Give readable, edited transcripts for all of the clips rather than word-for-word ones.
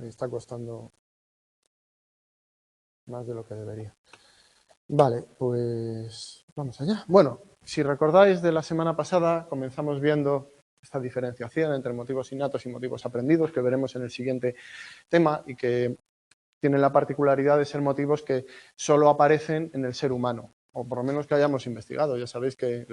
Me está costando más de lo que debería. Vale, pues vamos allá. Bueno, si recordáis de la semana pasada, comenzamos viendo esta diferenciación entre motivos innatos y motivos aprendidos, que veremos en el siguiente tema y que tienen la particularidad de ser motivos que solo aparecen en el ser humano, o por lo menos que hayamos investigado. Ya sabéis que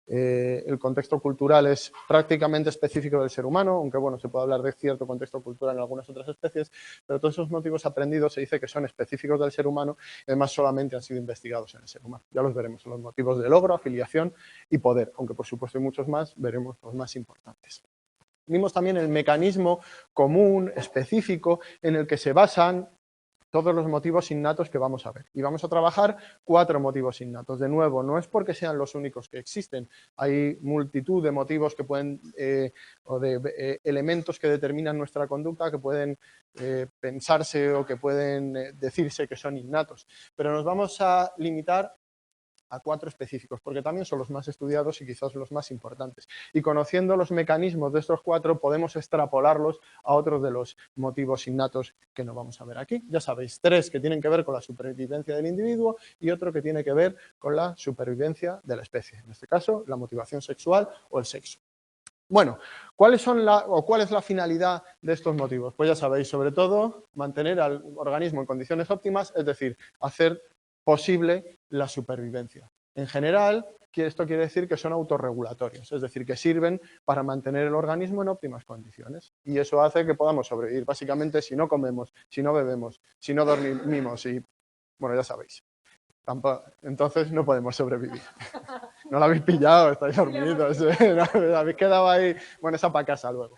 el contexto cultural es prácticamente específico del ser humano, aunque bueno, se puede hablar de cierto contexto cultural en algunas otras especies, pero todos esos motivos aprendidos se dice que son específicos del ser humano y además solamente han sido investigados en el ser humano. Ya los veremos, son los motivos de logro, afiliación y poder, aunque por supuesto hay muchos más, veremos los más importantes. Vimos también el mecanismo común, específico, en el que se basan todos los motivos innatos que vamos a ver. Y vamos a trabajar 4 motivos innatos. De nuevo, no es porque sean los únicos que existen. Hay multitud de motivos que pueden, o de elementos que determinan nuestra conducta, que pueden pensarse o que pueden decirse que son innatos. Pero nos vamos a limitar a 4 específicos, porque también son los más estudiados y quizás los más importantes. Y conociendo los mecanismos de estos 4, podemos extrapolarlos a otros de los motivos innatos que no vamos a ver aquí. Ya sabéis, 3 que tienen que ver con la supervivencia del individuo y otro que tiene que ver con la supervivencia de la especie. En este caso, la motivación sexual o el sexo. Bueno, ¿cuál es la finalidad de estos motivos? Pues ya sabéis, sobre todo, mantener al organismo en condiciones óptimas, es decir, hacer posible la supervivencia. En general, esto quiere decir que son autorregulatorios, es decir, que sirven para mantener el organismo en óptimas condiciones. Y eso hace que podamos sobrevivir. Básicamente, si no comemos, si no bebemos, si no dormimos y, bueno, ya sabéis. Entonces no podemos sobrevivir. No lo habéis pillado, estáis dormidos. No, habéis quedado ahí. Bueno, esa para casa luego.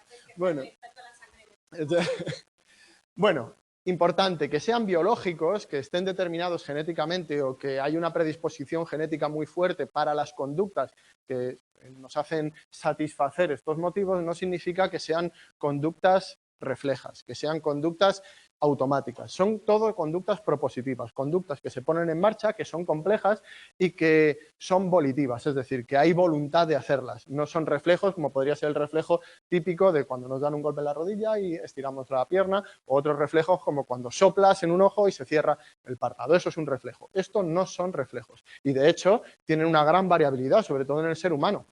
Bueno, importante, que sean biológicos, que estén determinados genéticamente o que hay una predisposición genética muy fuerte para las conductas que nos hacen satisfacer estos motivos, no significa que sean conductas reflejas, que sean conductas automáticas. Son todo conductas propositivas, conductas que se ponen en marcha, que son complejas y que son volitivas, es decir, que hay voluntad de hacerlas. No son reflejos, como podría ser el reflejo típico de cuando nos dan un golpe en la rodilla y estiramos la pierna, o otros reflejos como cuando soplas en un ojo y se cierra el párpado. Eso es un reflejo. Esto no son reflejos y, de hecho, tienen una gran variabilidad, sobre todo en el ser humano,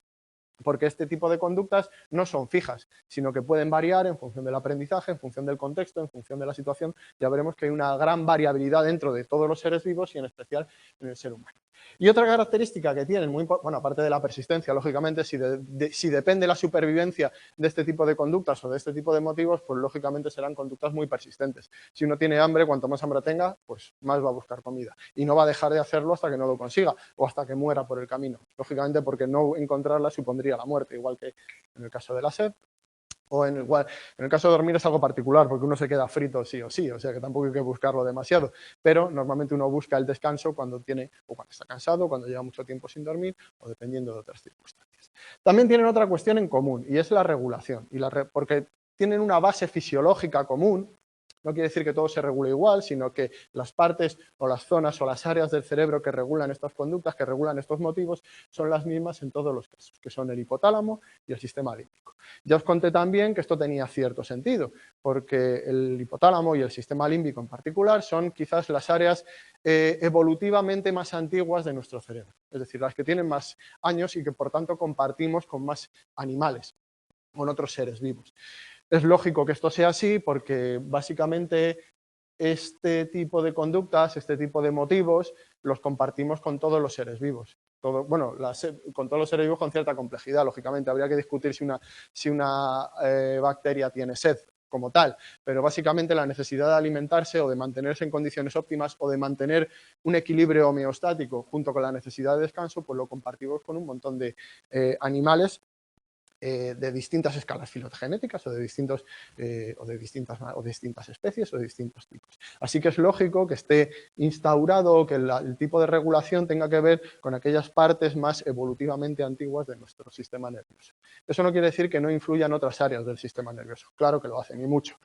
porque este tipo de conductas no son fijas, sino que pueden variar en función del aprendizaje, en función del contexto, en función de la situación. Ya veremos que hay una gran variabilidad dentro de todos los seres vivos y en especial en el ser humano. Y otra característica que tienen, bueno, aparte de la persistencia, lógicamente, si depende la supervivencia de este tipo de conductas o de este tipo de motivos, pues lógicamente serán conductas muy persistentes. Si uno tiene hambre, cuanto más hambre tenga, pues más va a buscar comida. Y no va a dejar de hacerlo hasta que no lo consiga o hasta que muera por el camino. Lógicamente, porque no encontrarla supondría la muerte, igual que en el caso de la sed. O en el caso de dormir es algo particular, porque uno se queda frito sí o sí, o sea que tampoco hay que buscarlo demasiado, pero normalmente uno busca el descanso cuando tiene, o cuando está cansado, cuando lleva mucho tiempo sin dormir, o dependiendo de otras circunstancias. También tienen otra cuestión en común, y es la regulación, porque tienen una base fisiológica común. No quiere decir que todo se regule igual, sino que las partes o las zonas o las áreas del cerebro que regulan estas conductas, que regulan estos motivos, son las mismas en todos los casos, que son el hipotálamo y el sistema límbico. Ya os conté también que esto tenía cierto sentido, porque el hipotálamo y el sistema límbico en particular son quizás las áreas evolutivamente más antiguas de nuestro cerebro, es decir, las que tienen más años y que por tanto compartimos con más animales, con otros seres vivos. Es lógico que esto sea así porque básicamente este tipo de conductas, este tipo de motivos, los compartimos con todos los seres vivos. Con todos los seres vivos con cierta complejidad, lógicamente. Habría que discutir si una bacteria tiene sed como tal, pero básicamente la necesidad de alimentarse o de mantenerse en condiciones óptimas o de mantener un equilibrio homeostático junto con la necesidad de descanso, pues lo compartimos con un montón de animales de distintas escalas filogenéticas o de distintas especies o de distintos tipos. Así que es lógico que esté instaurado, que el tipo de regulación tenga que ver con aquellas partes más evolutivamente antiguas de nuestro sistema nervioso. Eso no quiere decir que no influyan otras áreas del sistema nervioso, claro que lo hacen y mucho.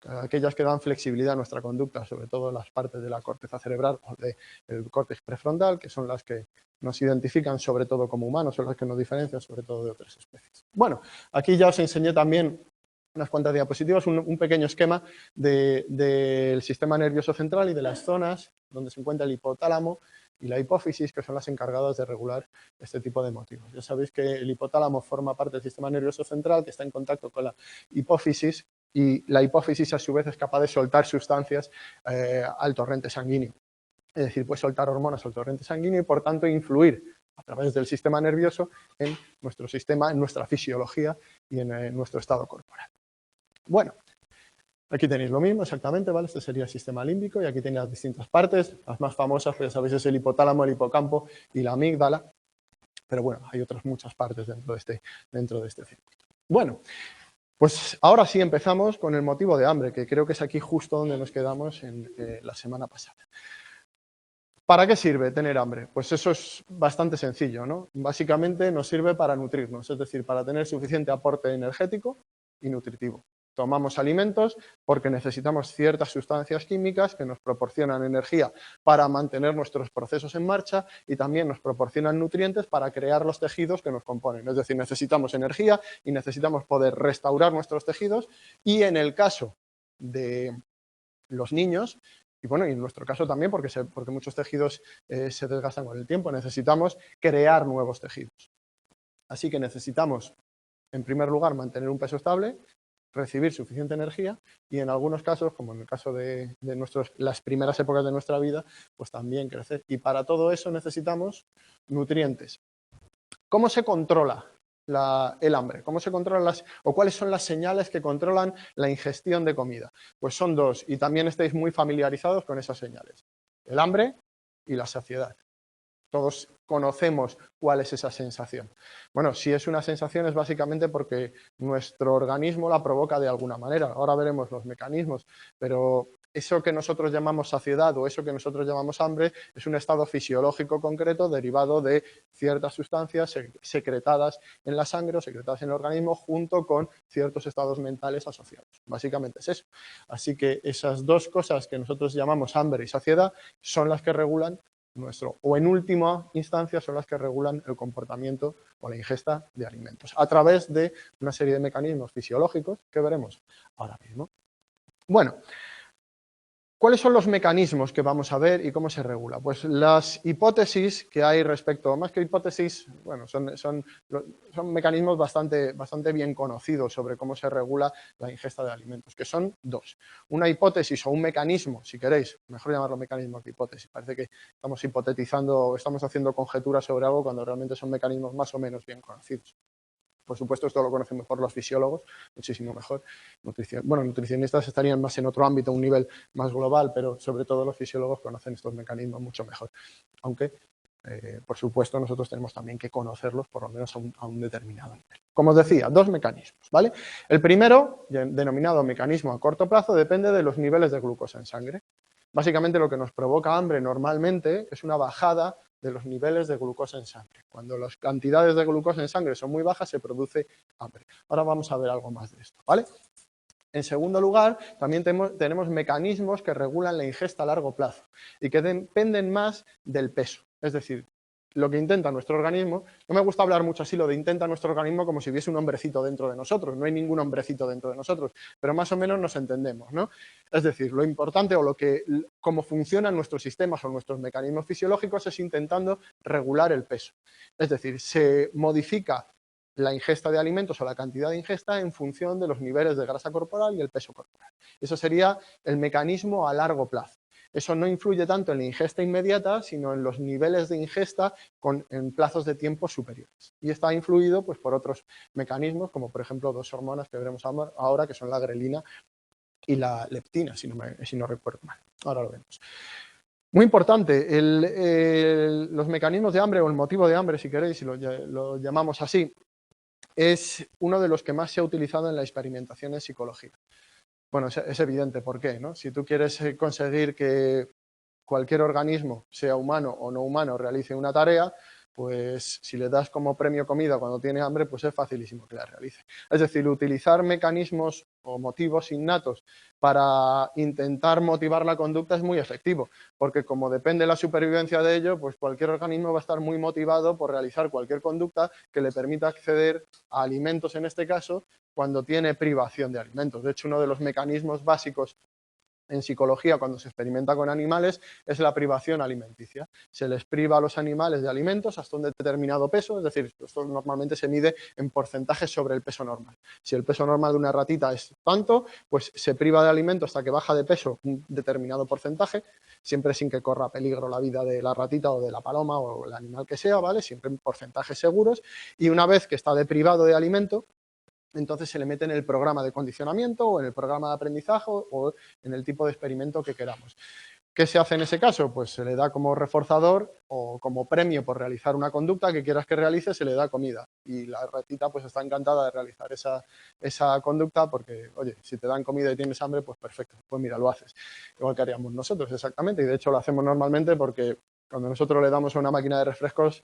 Aquellas que dan flexibilidad a nuestra conducta, sobre todo las partes de la corteza cerebral o del córtex prefrontal, que son las que nos identifican sobre todo como humanos, son las que nos diferencian sobre todo de otras especies. Bueno, aquí ya os enseñé también unas cuantas diapositivas, un pequeño esquema del sistema nervioso central y de las zonas donde se encuentra el hipotálamo y la hipófisis, que son las encargadas de regular este tipo de motivos. Ya sabéis que el hipotálamo forma parte del sistema nervioso central, que está en contacto con la hipófisis, y la hipófisis a su vez es capaz de soltar sustancias al torrente sanguíneo. Es decir, puede soltar hormonas al torrente sanguíneo y por tanto influir a través del sistema nervioso en nuestro sistema, en nuestra fisiología y en nuestro estado corporal. Bueno, aquí tenéis lo mismo exactamente, ¿vale? Este sería el sistema límbico y aquí tenéis las distintas partes. Las más famosas, pues ya sabéis, es el hipotálamo, el hipocampo y la amígdala. Pero bueno, hay otras muchas partes dentro de este circuito. Bueno, pues ahora sí empezamos con el motivo de hambre, que creo que es aquí justo donde nos quedamos en la semana pasada. ¿Para qué sirve tener hambre? Pues eso es bastante sencillo, ¿no? Básicamente nos sirve para nutrirnos, es decir, para tener suficiente aporte energético y nutritivo. Tomamos alimentos porque necesitamos ciertas sustancias químicas que nos proporcionan energía para mantener nuestros procesos en marcha y también nos proporcionan nutrientes para crear los tejidos que nos componen. Es decir, necesitamos energía y necesitamos poder restaurar nuestros tejidos y en el caso de los niños, y bueno, y en nuestro caso también, porque muchos tejidos se desgastan con el tiempo, necesitamos crear nuevos tejidos. Así que necesitamos, en primer lugar, mantener un peso estable, recibir suficiente energía y en algunos casos, como en el caso de las primeras épocas de nuestra vida, pues también crecer. Y para todo eso necesitamos nutrientes. ¿Cómo se controla el hambre? ¿Cómo se controlan o cuáles son las señales que controlan la ingestión de comida? Pues son dos, y también estáis muy familiarizados con esas señales. El hambre y la saciedad. Todos conocemos cuál es esa sensación. Bueno, si es una sensación es básicamente porque nuestro organismo la provoca de alguna manera. Ahora veremos los mecanismos, pero eso que nosotros llamamos saciedad o eso que nosotros llamamos hambre es un estado fisiológico concreto derivado de ciertas sustancias secretadas en la sangre o secretadas en el organismo junto con ciertos estados mentales asociados. Básicamente es eso. Así que esas dos cosas que nosotros llamamos hambre y saciedad son las que regulan o en última instancia son las que regulan el comportamiento o la ingesta de alimentos a través de una serie de mecanismos fisiológicos que veremos ahora mismo. Bueno, ¿cuáles son los mecanismos que vamos a ver y cómo se regula? Pues las hipótesis que hay respecto, más que hipótesis, bueno, son mecanismos bastante bien conocidos sobre cómo se regula la ingesta de alimentos, que son dos. Una hipótesis o un mecanismo, si queréis, mejor llamarlo mecanismos de hipótesis, parece que estamos hipotetizando o estamos haciendo conjeturas sobre algo cuando realmente son mecanismos más o menos bien conocidos. Por supuesto, esto lo conocen mejor los fisiólogos, muchísimo mejor. Nutricionistas estarían más en otro ámbito, un nivel más global, pero sobre todo los fisiólogos conocen estos mecanismos mucho mejor. Aunque, por supuesto, nosotros tenemos también que conocerlos, por lo menos a un determinado nivel. Como os decía, dos mecanismos, ¿vale? El primero, denominado mecanismo a corto plazo, depende de los niveles de glucosa en sangre. Básicamente lo que nos provoca hambre normalmente es una bajada de los niveles de glucosa en sangre. Cuando las cantidades de glucosa en sangre son muy bajas se produce hambre. Ahora vamos a ver algo más de esto, ¿vale? En segundo lugar, también tenemos mecanismos que regulan la ingesta a largo plazo y que dependen más del peso. Es decir, lo que intenta nuestro organismo, no me gusta hablar mucho así lo de intenta nuestro organismo como si hubiese un hombrecito dentro de nosotros, no hay ningún hombrecito dentro de nosotros, pero más o menos nos entendemos, ¿no? Es decir, lo importante o cómo funcionan nuestros sistemas o nuestros mecanismos fisiológicos es intentando regular el peso. Es decir, se modifica la ingesta de alimentos o la cantidad de ingesta en función de los niveles de grasa corporal y el peso corporal. Eso sería el mecanismo a largo plazo. Eso no influye tanto en la ingesta inmediata, sino en los niveles de ingesta en plazos de tiempo superiores. Y está influido pues, por otros mecanismos, como por ejemplo dos hormonas que veremos ahora, que son la grelina y la leptina, si no recuerdo mal. Ahora lo vemos. Muy importante, los mecanismos de hambre o el motivo de hambre, si queréis, si lo llamamos así, es uno de los que más se ha utilizado en la experimentación en psicología. Bueno, es evidente por qué, ¿no? Si tú quieres conseguir que cualquier organismo, sea humano o no humano, realice una tarea, pues si le das como premio comida cuando tiene hambre, pues es facilísimo que la realice. Es decir, utilizar mecanismos o motivos innatos para intentar motivar la conducta es muy efectivo, porque como depende la supervivencia de ello, pues cualquier organismo va a estar muy motivado por realizar cualquier conducta que le permita acceder a alimentos, en este caso, cuando tiene privación de alimentos. De hecho, uno de los mecanismos básicos en psicología, cuando se experimenta con animales, es la privación alimenticia. Se les priva a los animales de alimentos hasta un determinado peso, es decir, esto normalmente se mide en porcentajes sobre el peso normal. Si el peso normal de una ratita es tanto, pues se priva de alimento hasta que baja de peso un determinado porcentaje, siempre sin que corra peligro la vida de la ratita o de la paloma o el animal que sea, ¿vale? Siempre en porcentajes seguros, y una vez que está deprivado de alimento, entonces se le mete en el programa de condicionamiento o en el programa de aprendizaje o en el tipo de experimento que queramos. ¿Qué se hace en ese caso? Pues se le da como reforzador o como premio por realizar una conducta que quieras que realice, se le da comida. Y la ratita pues está encantada de realizar esa conducta porque, oye, si te dan comida y tienes hambre, pues perfecto, pues mira, lo haces. Igual que haríamos nosotros, exactamente. Y de hecho lo hacemos normalmente porque cuando nosotros le damos a una máquina de refrescos,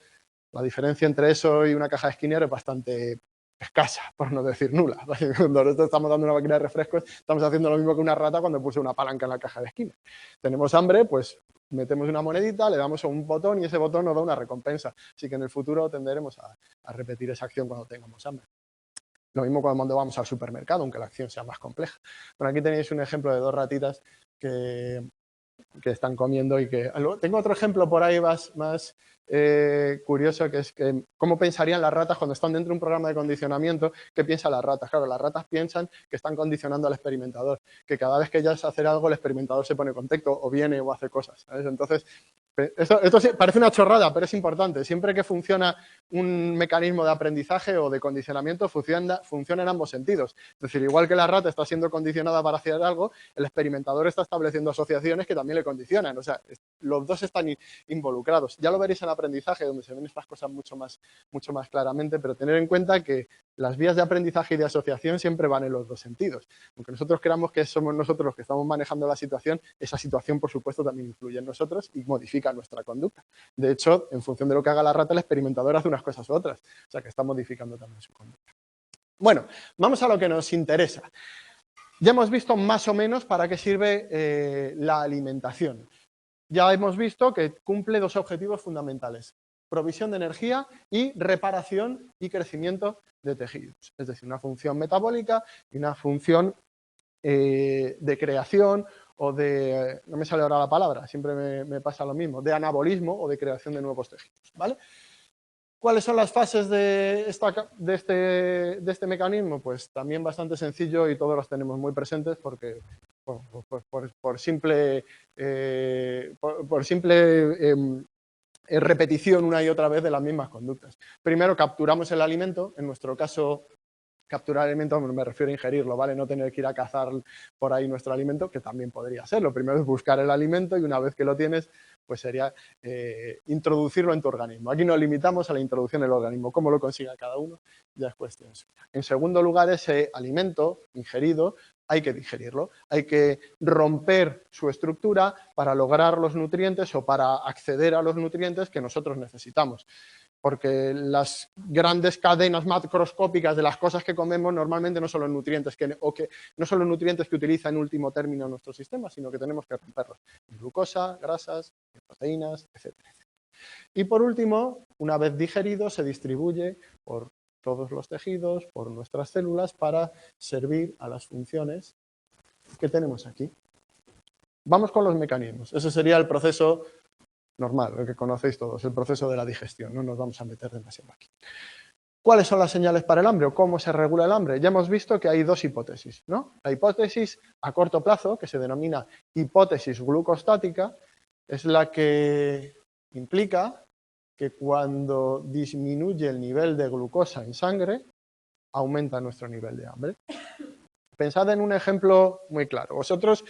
la diferencia entre eso y una caja de Skinner es bastante escasa, por no decir nula. Cuando nosotros estamos dando una máquina de refrescos, estamos haciendo lo mismo que una rata cuando puse una palanca en la caja de esquina. Tenemos hambre, pues metemos una monedita, le damos a un botón y ese botón nos da una recompensa. Así que en el futuro tenderemos a repetir esa acción cuando tengamos hambre. Lo mismo cuando vamos al supermercado, aunque la acción sea más compleja. Bueno, aquí tenéis un ejemplo de dos ratitas que están comiendo y que... Tengo otro ejemplo por ahí más curioso, que es que cómo pensarían las ratas cuando están dentro de un programa de condicionamiento. ¿Qué piensan las ratas? Claro, las ratas piensan que están condicionando al experimentador, que cada vez que ellas hacen algo el experimentador se pone contento o viene o hace cosas, ¿sabes? Entonces, esto sí, parece una chorrada, pero es importante. Siempre que funciona un mecanismo de aprendizaje o de condicionamiento, funciona en ambos sentidos. Es decir, igual que la rata está siendo condicionada para hacer algo, el experimentador está estableciendo asociaciones que también le condicionan. O sea, los dos están involucrados. Ya lo veréis en aprendizaje, donde se ven estas cosas mucho más claramente, pero tener en cuenta que las vías de aprendizaje y de asociación siempre van en los dos sentidos. Aunque nosotros creamos que somos nosotros los que estamos manejando la situación, esa situación, por supuesto, también influye en nosotros y modifica nuestra conducta. De hecho, en función de lo que haga la rata, el experimentador hace unas cosas u otras. O sea, que está modificando también su conducta. Bueno, vamos a lo que nos interesa. Ya hemos visto más o menos para qué sirve la alimentación. Ya hemos visto que cumple dos objetivos fundamentales: provisión de energía y reparación y crecimiento de tejidos. Es decir, una función metabólica y una función de creación o de, no me sale ahora la palabra, siempre me pasa lo mismo, de anabolismo o de creación de nuevos tejidos, ¿vale? ¿Cuáles son las fases de este mecanismo? Pues también bastante sencillo y todos los tenemos muy presentes porque por simple repetición una y otra vez de las mismas conductas. Primero capturamos el alimento, en nuestro caso capturar alimento me refiero a ingerirlo, ¿vale? No tener que ir a cazar por ahí nuestro alimento, que también podría ser. Lo primero es buscar el alimento y una vez que lo tienes, pues sería introducirlo en tu organismo. Aquí nos limitamos a la introducción del organismo. ¿Cómo lo consiga cada uno? Ya es cuestión suya. En segundo lugar, ese alimento ingerido hay que digerirlo, hay que romper su estructura para lograr los nutrientes o para acceder a los nutrientes que nosotros necesitamos. Porque las grandes cadenas macroscópicas de las cosas que comemos normalmente no son los nutrientes no son los nutrientes que utiliza en último término nuestro sistema, sino que tenemos que romperlos. Glucosa, grasas, proteínas, etcétera. Y por último, una vez digerido, se distribuye por todos los tejidos, por nuestras células, para servir a las funciones que tenemos aquí. Vamos con los mecanismos. Ese sería el proceso normal, el que conocéis todos, el proceso de la digestión. No nos vamos a meter demasiado aquí. ¿Cuáles son las señales para el hambre o cómo se regula el hambre? Ya hemos visto que hay dos hipótesis, ¿no? La hipótesis a corto plazo, que se denomina hipótesis glucostática, es la que implica que cuando disminuye el nivel de glucosa en sangre, aumenta nuestro nivel de hambre. Pensad en un ejemplo muy claro. Vosotros,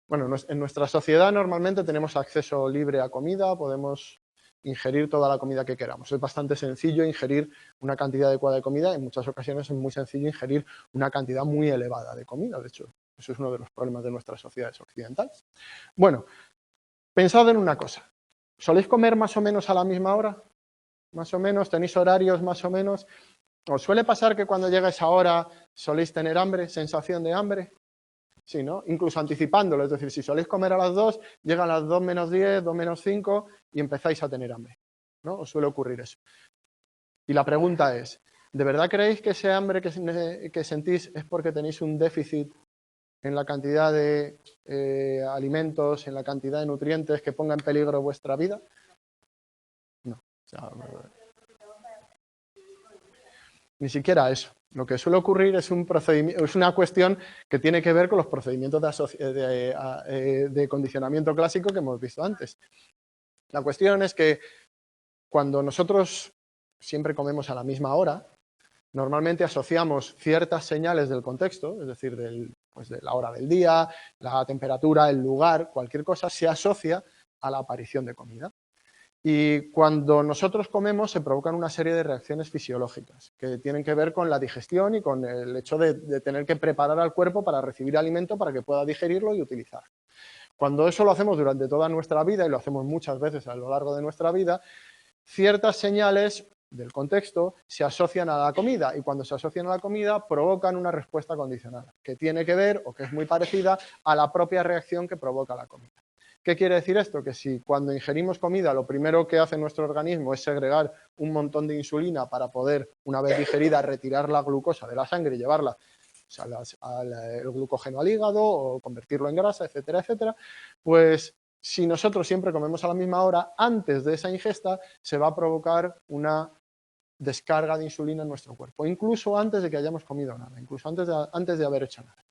bueno, en nuestra sociedad normalmente tenemos acceso libre a comida, podemos ingerir toda la comida que queramos. Es bastante sencillo ingerir una cantidad adecuada de comida, en muchas ocasiones es muy sencillo ingerir una cantidad muy elevada de comida, de hecho, eso es uno de los problemas de nuestras sociedades occidentales. Bueno, pensad en una cosa, ¿soléis comer más o menos a la misma hora? ¿Más o menos? ¿Tenéis horarios más o menos? ¿Os suele pasar que cuando llega esa hora soléis tener hambre, sensación de hambre? Sí, ¿no? Incluso anticipándolo, es decir, si soléis comer a las 2, llegan las 2 menos 10, 2 menos 5 y empezáis a tener hambre, ¿no? Os suele ocurrir eso. Y la pregunta es, ¿De verdad creéis que ese hambre que sentís es porque tenéis un déficit en la cantidad de alimentos, en la cantidad de nutrientes que ponga en peligro vuestra vida? No. O sea, ni siquiera eso. Lo que suele ocurrir es es una cuestión que tiene que ver con los procedimientos de condicionamiento clásico que hemos visto antes. La cuestión es que cuando nosotros siempre comemos a la misma hora, normalmente asociamos ciertas señales del contexto, es decir, pues de la hora del día, la temperatura, el lugar, cualquier cosa, se asocia a la aparición de comida. Y cuando nosotros comemos se provocan una serie de reacciones fisiológicas que tienen que ver con la digestión y con el hecho de tener que preparar al cuerpo para recibir alimento para que pueda digerirlo y utilizarlo. Cuando eso lo hacemos durante toda nuestra vida, y lo hacemos muchas veces a lo largo de nuestra vida, ciertas señales del contexto se asocian a la comida y cuando se asocian a la comida provocan una respuesta condicionada que tiene que ver o que es muy parecida a la propia reacción que provoca la comida. ¿Qué quiere decir esto? Que si cuando ingerimos comida lo primero que hace nuestro organismo es segregar un montón de insulina para poder, una vez digerida, retirar la glucosa de la sangre y llevarla el glucógeno al hígado o convertirlo en grasa, etcétera, etcétera, pues si nosotros siempre comemos a la misma hora, antes de esa ingesta se va a provocar una descarga de insulina en nuestro cuerpo, incluso antes de que hayamos comido nada, incluso antes de haber hecho nada.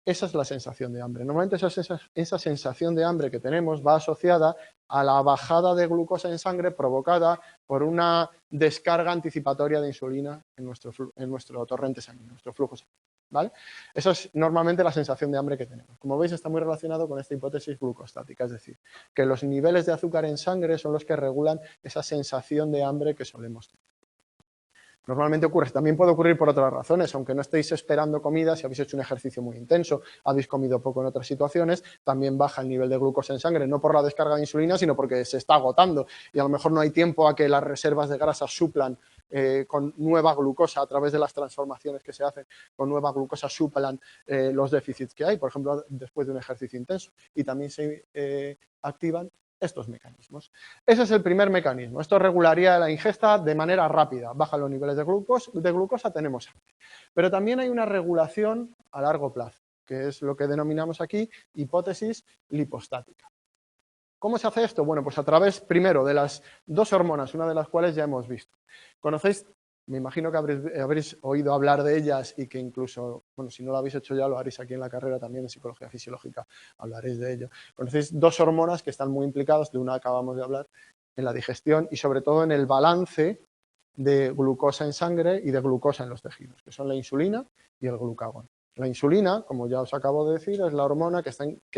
Esa es la sensación de hambre. Normalmente esa sensación de hambre que tenemos va asociada a la bajada de glucosa en sangre provocada por una descarga anticipatoria de insulina en nuestro torrente sanguíneo, nuestro flujo sanguíneo. ¿Vale? Esa es normalmente la sensación de hambre que tenemos. Como veis, está muy relacionado con esta hipótesis glucostática, es decir, que los niveles de azúcar en sangre son los que regulan esa sensación de hambre que solemos tener. Normalmente ocurre, también puede ocurrir por otras razones, aunque no estéis esperando comida, si habéis hecho un ejercicio muy intenso, habéis comido poco en otras situaciones, también baja el nivel de glucosa en sangre, no por la descarga de insulina, sino porque se está agotando y a lo mejor no hay tiempo a que las reservas de grasa suplan con nueva glucosa a través de las transformaciones que se hacen, con nueva glucosa suplan los déficits que hay, por ejemplo, después de un ejercicio intenso, y también se activan estos mecanismos. Ese es el primer mecanismo. Esto regularía la ingesta de manera rápida. Bajan los niveles de glucosa, tenemos hambre. Pero también hay una regulación a largo plazo, que es lo que denominamos aquí hipótesis lipostática. ¿Cómo se hace esto? Bueno, pues a través, primero, de las dos hormonas, una de las cuales ya hemos visto. ¿Conocéis? Me imagino que habréis oído hablar de ellas y que incluso, bueno, si no lo habéis hecho ya, lo haréis aquí en la carrera también en psicología fisiológica, hablaréis de ello. Conocéis dos hormonas que están muy implicadas, de una acabamos de hablar, en la digestión y sobre todo en el balance de glucosa en sangre y de glucosa en los tejidos, que son la insulina y el glucagón. La insulina, como ya os acabo de decir, es la hormona que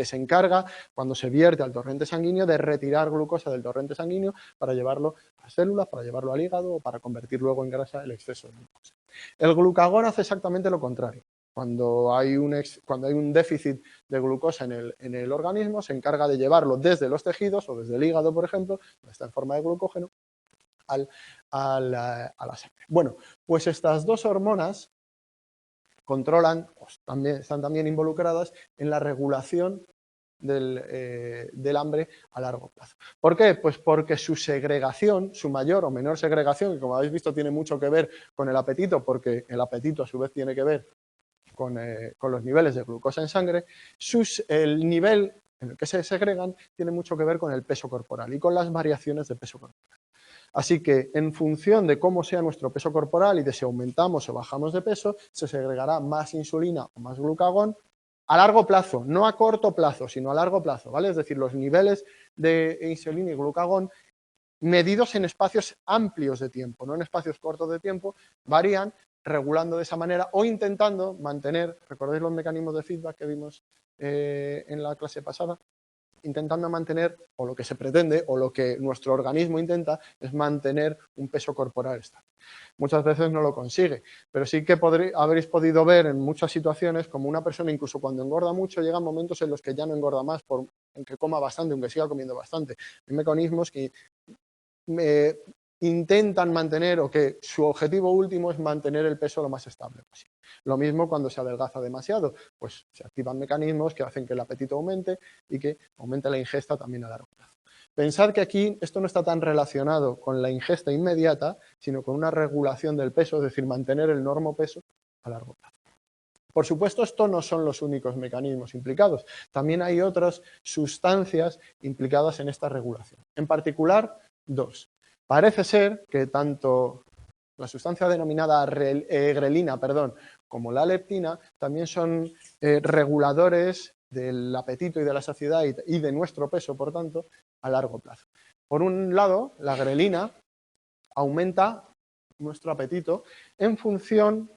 se encarga, cuando se vierte al torrente sanguíneo, de retirar glucosa del torrente sanguíneo para llevarlo a células, para llevarlo al hígado o para convertir luego en grasa el exceso de glucosa. El glucagón hace exactamente lo contrario. Cuando hay un déficit de glucosa en el organismo, se encarga de llevarlo desde los tejidos o desde el hígado, por ejemplo, donde está en forma de glucógeno, a la sangre. Bueno, pues estas dos hormonas controlan, están también involucradas en la regulación del hambre a largo plazo. ¿Por qué? Pues porque su segregación, su mayor o menor segregación, que como habéis visto tiene mucho que ver con el apetito, porque el apetito a su vez tiene que ver con los niveles de glucosa en sangre, el nivel en el que se segregan tiene mucho que ver con el peso corporal y con las variaciones de peso corporal. Así que en función de cómo sea nuestro peso corporal y de si aumentamos o bajamos de peso, se segregará más insulina o más glucagón a largo plazo, no a corto plazo, sino a largo plazo, ¿vale? Es decir, los niveles de insulina y glucagón medidos en espacios amplios de tiempo, no en espacios cortos de tiempo, varían regulando de esa manera o intentando mantener, ¿recordáis los mecanismos de feedback que vimos en la clase pasada? Intentando mantener, o lo que se pretende, o lo que nuestro organismo intenta, es mantener un peso corporal estable. Muchas veces no lo consigue, pero sí que habréis podido ver en muchas situaciones como una persona, incluso cuando engorda mucho, llegan momentos en los que ya no engorda más, aunque coma bastante, aunque siga comiendo bastante. Hay mecanismos que intentan mantener, o que su objetivo último es mantener el peso lo más estable posible. Lo mismo cuando se adelgaza demasiado, pues se activan mecanismos que hacen que el apetito aumente y que aumente la ingesta también a largo plazo. Pensad que aquí esto no está tan relacionado con la ingesta inmediata, sino con una regulación del peso, es decir, mantener el normopeso a largo plazo. Por supuesto, estos no son los únicos mecanismos implicados. También hay otras sustancias implicadas en esta regulación. En particular, dos. Parece ser que tanto la sustancia denominada grelina, como la leptina, también son reguladores del apetito y de la saciedad y de nuestro peso, por tanto, a largo plazo. Por un lado, la grelina aumenta nuestro apetito en función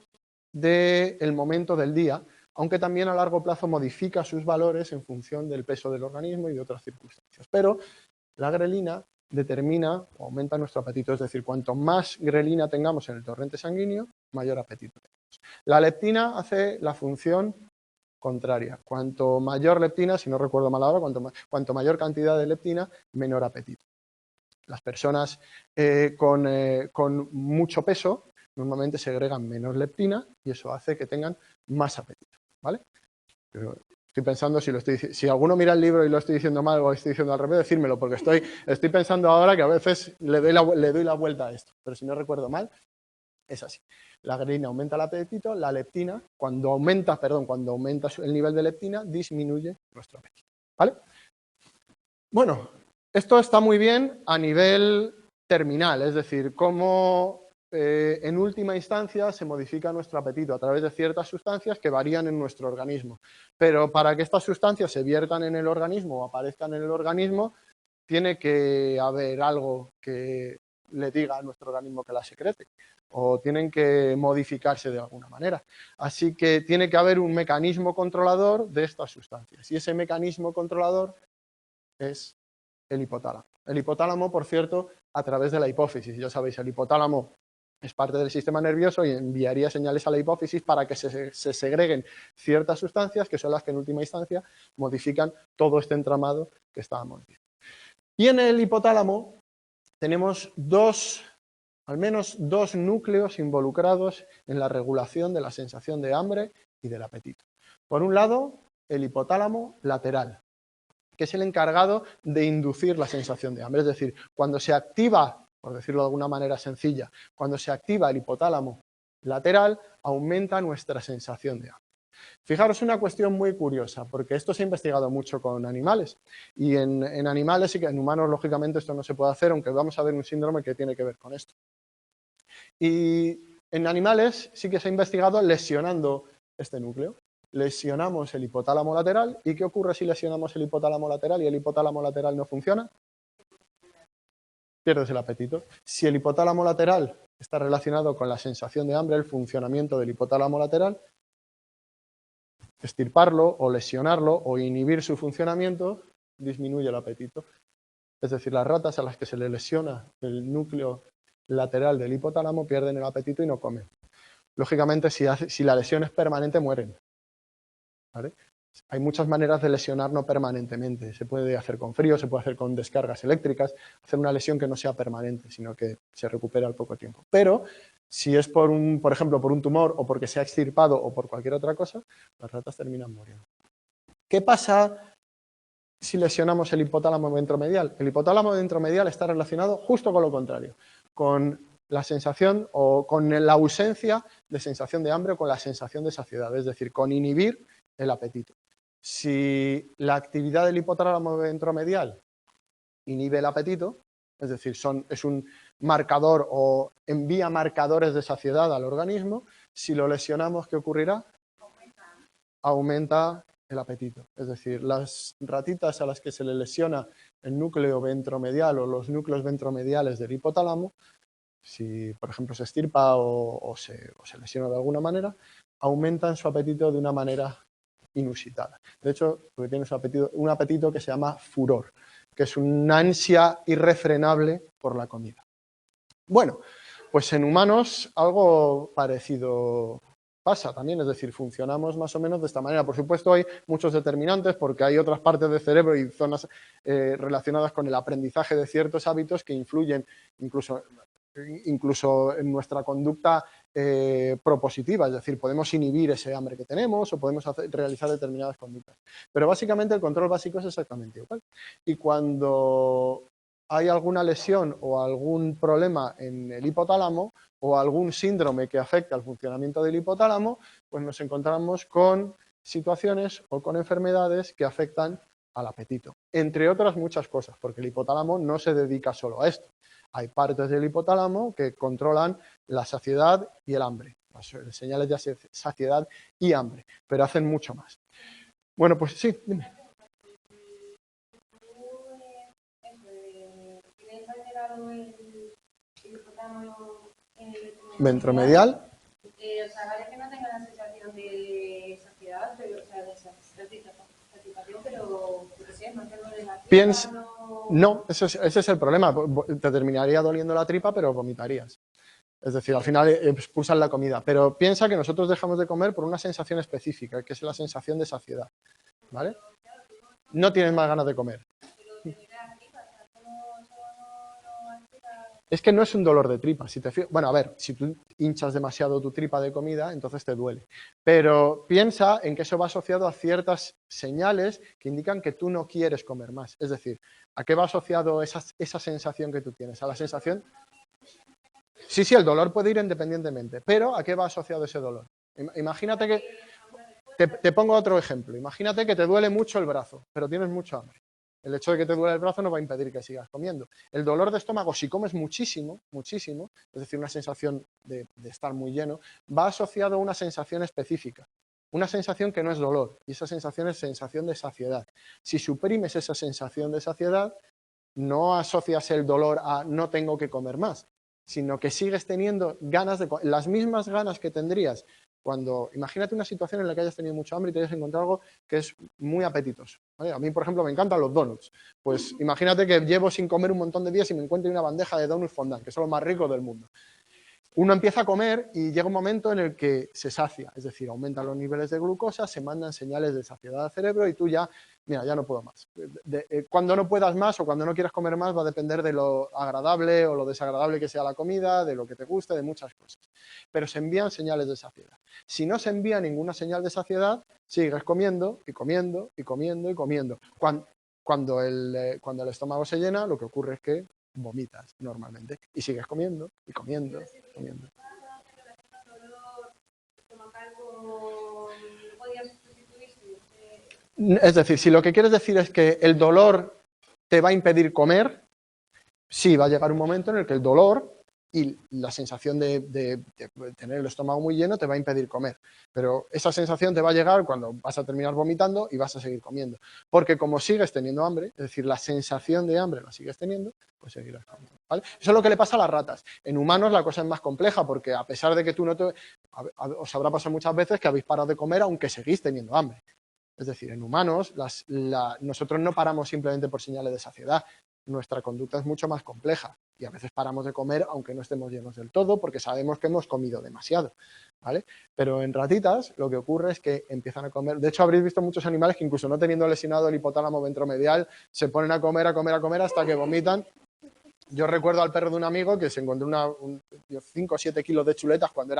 del momento del día, aunque también a largo plazo modifica sus valores en función del peso del organismo y de otras circunstancias. Pero la grelina determina o aumenta nuestro apetito, es decir, cuanto más grelina tengamos en el torrente sanguíneo, mayor apetito tenemos. La leptina hace la función contraria. Cuanto mayor leptina, si no recuerdo mal ahora, cuanto mayor cantidad de leptina, menor apetito. Las personas con mucho peso normalmente segregan menos leptina y eso hace que tengan más apetito, ¿vale? Pero estoy pensando si alguno mira el libro y lo estoy diciendo mal o lo estoy diciendo al revés, decírmelo, porque estoy pensando ahora que a veces le doy la vuelta a esto, pero si no recuerdo mal, es así. La grelina aumenta el apetito, la leptina, cuando aumenta el nivel de leptina, disminuye nuestro apetito, ¿vale? Bueno, esto está muy bien a nivel terminal, es decir, cómo en última instancia se modifica nuestro apetito a través de ciertas sustancias que varían en nuestro organismo. Pero para que estas sustancias se viertan en el organismo o aparezcan en el organismo, tiene que haber algo que le diga a nuestro organismo que las secrete o tienen que modificarse de alguna manera. Así que tiene que haber un mecanismo controlador de estas sustancias y ese mecanismo controlador es el hipotálamo. El hipotálamo, por cierto, a través de la hipófisis. Ya sabéis, el hipotálamo es parte del sistema nervioso y enviaría señales a la hipófisis para que se segreguen ciertas sustancias que son las que en última instancia modifican todo este entramado que estábamos viendo. Y en el hipotálamo tenemos al menos dos núcleos involucrados en la regulación de la sensación de hambre y del apetito. Por un lado, el hipotálamo lateral, que es el encargado de inducir la sensación de hambre. Es decir, cuando se activa, por decirlo de alguna manera sencilla, cuando se activa el hipotálamo lateral, aumenta nuestra sensación de hambre. Fijaros una cuestión muy curiosa, porque esto se ha investigado mucho con animales, y en animales y que en humanos, lógicamente, esto no se puede hacer, aunque vamos a ver un síndrome que tiene que ver con esto. Y en animales sí que se ha investigado lesionando este núcleo. Lesionamos el hipotálamo lateral. ¿Y qué ocurre si lesionamos el hipotálamo lateral y el hipotálamo lateral no funciona? Pierdes el apetito. Si el hipotálamo lateral está relacionado con la sensación de hambre, el funcionamiento del hipotálamo lateral, extirparlo o lesionarlo o inhibir su funcionamiento disminuye el apetito. Es decir, las ratas a las que se le lesiona el núcleo lateral del hipotálamo pierden el apetito y no comen. Lógicamente, si la lesión es permanente, mueren, ¿vale? Hay muchas maneras de lesionar no permanentemente. Se puede hacer con frío, se puede hacer con descargas eléctricas, hacer una lesión que no sea permanente, sino que se recupera al poco tiempo. Pero si es por ejemplo, por un tumor o porque se ha extirpado o por cualquier otra cosa, las ratas terminan muriendo. ¿Qué pasa si lesionamos el hipotálamo ventromedial? El hipotálamo ventromedial está relacionado justo con lo contrario, con la sensación o con la ausencia de sensación de hambre o con la sensación de saciedad, es decir, con inhibir el apetito. Si la actividad del hipotálamo ventromedial inhibe el apetito, es decir, es un marcador o envía marcadores de saciedad al organismo, si lo lesionamos, ¿qué ocurrirá? Aumenta el apetito. Es decir, las ratitas a las que se le lesiona el núcleo ventromedial o los núcleos ventromediales del hipotálamo, si por ejemplo se extirpa o se lesiona de alguna manera, aumentan su apetito de una manera inusitada. De hecho, porque tiene un apetito que se llama furor, que es una ansia irrefrenable por la comida. Bueno, pues en humanos algo parecido pasa también, es decir, funcionamos más o menos de esta manera. Por supuesto, hay muchos determinantes porque hay otras partes del cerebro y zonas relacionadas con el aprendizaje de ciertos hábitos que influyen incluso en nuestra conducta propositiva, es decir, podemos inhibir ese hambre que tenemos o podemos realizar determinadas conductas. Pero básicamente el control básico es exactamente igual. Y cuando hay alguna lesión o algún problema en el hipotálamo o algún síndrome que afecta al funcionamiento del hipotálamo, pues nos encontramos con situaciones o con enfermedades que afectan al apetito, entre otras muchas cosas, porque el hipotálamo no se dedica solo a esto. Hay partes del hipotálamo que controlan la saciedad y el hambre, las señales de saciedad y hambre, pero hacen mucho más. Bueno, pues sí, dime. Ventromedial. O sea, vale que no tenga la sensación de saciedad, pero, o sea, de satisfacción, pero, yo sé, no te duele la tripa, no, ese es el problema. Te terminaría doliendo la tripa, pero vomitarías. Es decir, al final expulsan la comida. Pero piensa que nosotros dejamos de comer por una sensación específica, que es la sensación de saciedad. ¿Vale? No tienes más ganas de comer. Es que no es un dolor de tripa. Bueno, a ver, si tú hinchas demasiado tu tripa de comida, entonces te duele. Pero piensa en que eso va asociado a ciertas señales que indican que tú no quieres comer más. Es decir, ¿a qué va asociado esa sensación que tú tienes? ¿A la sensación? Sí, el dolor puede ir independientemente, pero ¿a qué va asociado ese dolor? Imagínate que... Te pongo otro ejemplo. Imagínate que te duele mucho el brazo, pero tienes mucha hambre. El hecho de que te duele el brazo no va a impedir que sigas comiendo. El dolor de estómago, si comes muchísimo, muchísimo, es decir, una sensación de estar muy lleno, va asociado a una sensación específica. Una sensación que no es dolor, y esa sensación es sensación de saciedad. Si suprimes esa sensación de saciedad, no asocias el dolor a no tengo que comer más, sino que sigues teniendo ganas de las mismas ganas que tendrías cuando, imagínate una situación en la que hayas tenido mucha hambre y te hayas encontrado algo que es muy apetitoso, ¿vale? A mí, por ejemplo, me encantan los donuts. Pues imagínate que llevo sin comer un montón de días y me encuentro una bandeja de donuts fondant, que son los más ricos del mundo. Uno empieza a comer y llega un momento en el que se sacia, es decir, aumentan los niveles de glucosa, se mandan señales de saciedad al cerebro y tú ya, mira, ya no puedo más. Cuando no puedas más o cuando no quieras comer más va a depender de lo agradable o lo desagradable que sea la comida, de lo que te guste, de muchas cosas. Pero se envían señales de saciedad. Si no se envía ninguna señal de saciedad, sigues comiendo y comiendo y comiendo y comiendo. Cuando el estómago se llena, lo que ocurre es que vomitas normalmente y sigues comiendo y comiendo y comiendo. Es decir, si lo que quieres decir es que el dolor te va a impedir comer, sí, va a llegar un momento en el que el dolor y la sensación de tener el estómago muy lleno te va a impedir comer. Pero esa sensación te va a llegar cuando vas a terminar vomitando y vas a seguir comiendo. Porque como sigues teniendo hambre, es decir, la sensación de hambre la sigues teniendo, pues seguirás comiendo, ¿vale? Eso es lo que le pasa a las ratas. En humanos la cosa es más compleja porque a pesar de que tú no te... Os habrá pasado muchas veces que habéis parado de comer aunque seguís teniendo hambre. Es decir, en humanos nosotros no paramos simplemente por señales de saciedad. Nuestra conducta es mucho más compleja y a veces paramos de comer aunque no estemos llenos del todo porque sabemos que hemos comido demasiado, ¿vale? Pero en ratitas lo que ocurre es que empiezan a comer. De hecho, habréis visto muchos animales que incluso no teniendo lesionado el hipotálamo ventromedial se ponen a comer hasta que vomitan. Yo recuerdo al perro de un amigo que se encontró 5 o 7 kilos de chuletas cuando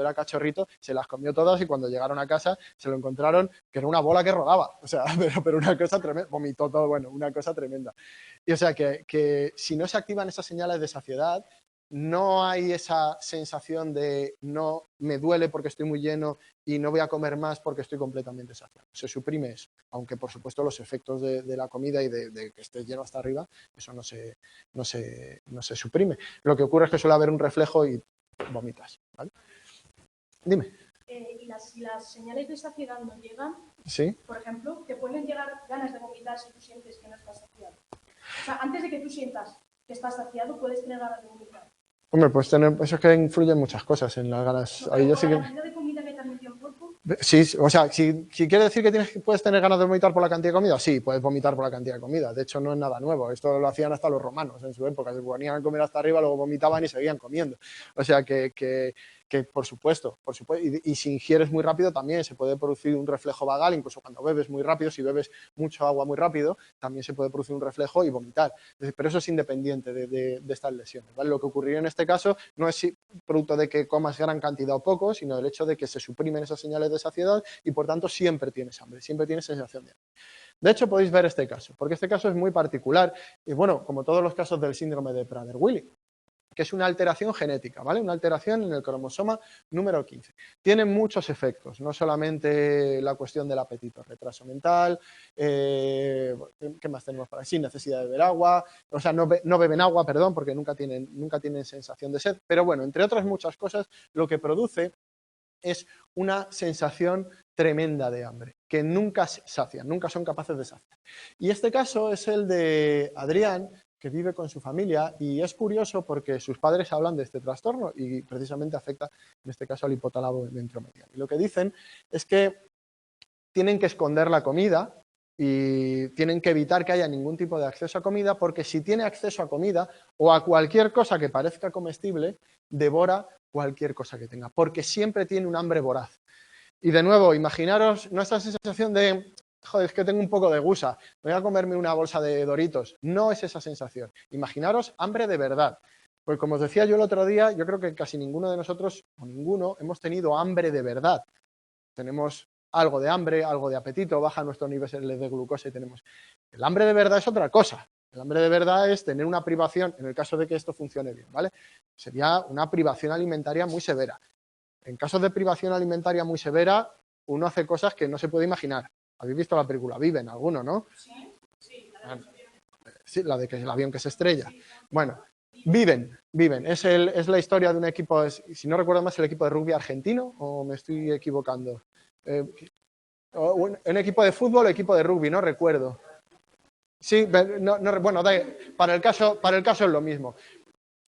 era cachorrito, se las comió todas y cuando llegaron a casa se lo encontraron que era una bola que rodaba, o sea, pero una cosa tremenda, vomitó todo, bueno, una cosa tremenda. Y o sea que si no se activan esas señales de saciedad, no hay esa sensación de no me duele porque estoy muy lleno y no voy a comer más porque estoy completamente saciado. Se suprime eso, aunque por supuesto los efectos de la comida y de que estés lleno hasta arriba, eso no se suprime. Lo que ocurre es que suele haber un reflejo y vomitas, ¿vale? Dime. Y si las señales de saciedad no llegan, ¿sí? Por ejemplo, te pueden llegar ganas de vomitar si tú sientes que no estás saciado. O sea, antes de que tú sientas que estás saciado, puedes tener ganas de vomitar. Hombre, pues eso es que influyen muchas cosas en las ganas. No, ahí yo sí que... la cantidad de comida que te has metido en cuerpo. Sí, o sea, si quiere decir que puedes tener ganas de vomitar por la cantidad de comida, sí, puedes vomitar por la cantidad de comida. De hecho, no es nada nuevo. Esto lo hacían hasta los romanos en su época. Se ponían a comer hasta arriba, luego vomitaban y seguían comiendo. O sea, que por supuesto, y si ingieres muy rápido también se puede producir un reflejo vagal, incluso cuando bebes muy rápido, si bebes mucho agua muy rápido, también se puede producir un reflejo y vomitar. Pero eso es independiente de estas lesiones, ¿vale? Lo que ocurriría en este caso no es producto de que comas gran cantidad o poco, sino del hecho de que se suprimen esas señales de saciedad y por tanto siempre tienes hambre, siempre tienes sensación de hambre. De hecho, podéis ver este caso, porque este caso es muy particular, y bueno, como todos los casos del síndrome de Prader-Willi, que es una alteración genética, ¿vale? Una alteración en el cromosoma número 15. Tiene muchos efectos, no solamente la cuestión del apetito, retraso mental, ¿qué más tenemos para sin necesidad de beber agua? O sea, no beben agua, perdón, porque nunca tienen sensación de sed, pero bueno, entre otras muchas cosas, lo que produce es una sensación tremenda de hambre, que nunca sacian, nunca son capaces de saciar. Y este caso es el de Adrián, que vive con su familia, y es curioso porque sus padres hablan de este trastorno y precisamente afecta, en este caso, al hipotálamo ventromedial. Y lo que dicen es que tienen que esconder la comida y tienen que evitar que haya ningún tipo de acceso a comida, porque si tiene acceso a comida o a cualquier cosa que parezca comestible, devora cualquier cosa que tenga, porque siempre tiene un hambre voraz. Y de nuevo, imaginaros, no esa sensación de, joder, es que tengo un poco de gusa, voy a comerme una bolsa de Doritos. No es esa sensación. Imaginaros hambre de verdad. Pues como os decía yo el otro día, yo creo que casi ninguno de nosotros, o ninguno, hemos tenido hambre de verdad. Tenemos algo de hambre, algo de apetito, baja nuestro nivel de glucosa y tenemos... El hambre de verdad es otra cosa. El hambre de verdad es tener una privación, en el caso de que esto funcione bien, ¿vale? Sería una privación alimentaria muy severa. En casos de privación alimentaria muy severa, uno hace cosas que no se puede imaginar. Habéis visto la película Viven, alguno, ¿no? Sí, Sí, la de que el avión que se estrella. Bueno, Viven. Es la historia de un equipo, si no recuerdo más, el equipo de rugby argentino, o me estoy equivocando. Un equipo de fútbol o equipo de rugby, no recuerdo. Sí, bueno, para el caso es lo mismo.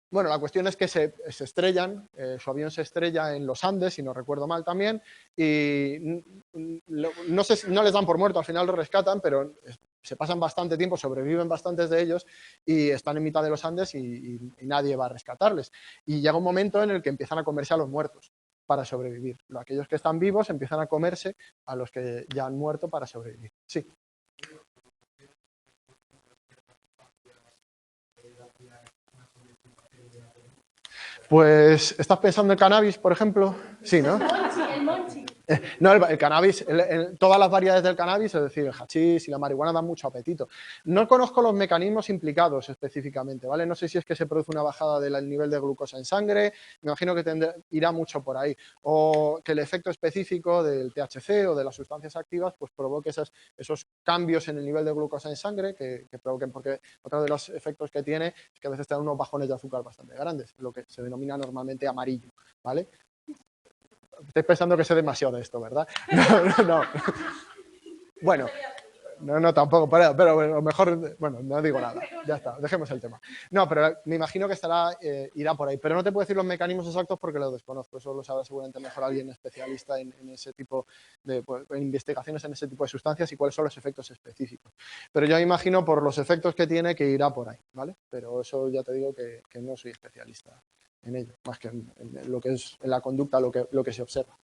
Bueno, la cuestión es que se estrellan, su avión se estrella en los Andes, si no recuerdo mal también, y no les dan por muerto, al final lo rescatan, pero se pasan bastante tiempo, sobreviven bastantes de ellos y están en mitad de los Andes y nadie va a rescatarles. Y llega un momento en el que empiezan a comerse a los muertos para sobrevivir. Aquellos que están vivos empiezan a comerse a los que ya han muerto para sobrevivir. Sí. Pues, ¿estás pensando en cannabis, por ejemplo? Sí, ¿no? El monchi. No, el cannabis, todas las variedades del cannabis, es decir, el hachís y la marihuana dan mucho apetito. No conozco los mecanismos implicados específicamente, ¿vale? No sé si es que se produce una bajada del nivel de glucosa en sangre, me imagino que irá mucho por ahí, o que el efecto específico del THC o de las sustancias activas pues provoque esos cambios en el nivel de glucosa en sangre que provoquen, porque otro de los efectos que tiene es que a veces te dan unos bajones de azúcar bastante grandes, lo que se denomina normalmente amarillo, ¿vale? Estáis pensando que sé demasiado de esto, ¿verdad? No. Bueno, no, tampoco, pero a lo mejor, bueno, no digo nada, ya está, dejemos el tema. No, pero me imagino que irá por ahí, pero no te puedo decir los mecanismos exactos porque los desconozco, eso lo sabrá seguramente mejor alguien especialista en ese tipo de en investigaciones en ese tipo de sustancias y cuáles son los efectos específicos. Pero yo me imagino por los efectos que tiene que irá por ahí, ¿vale? Pero eso ya te digo que no soy especialista en ello, más que en lo que es en la conducta, lo que se observa.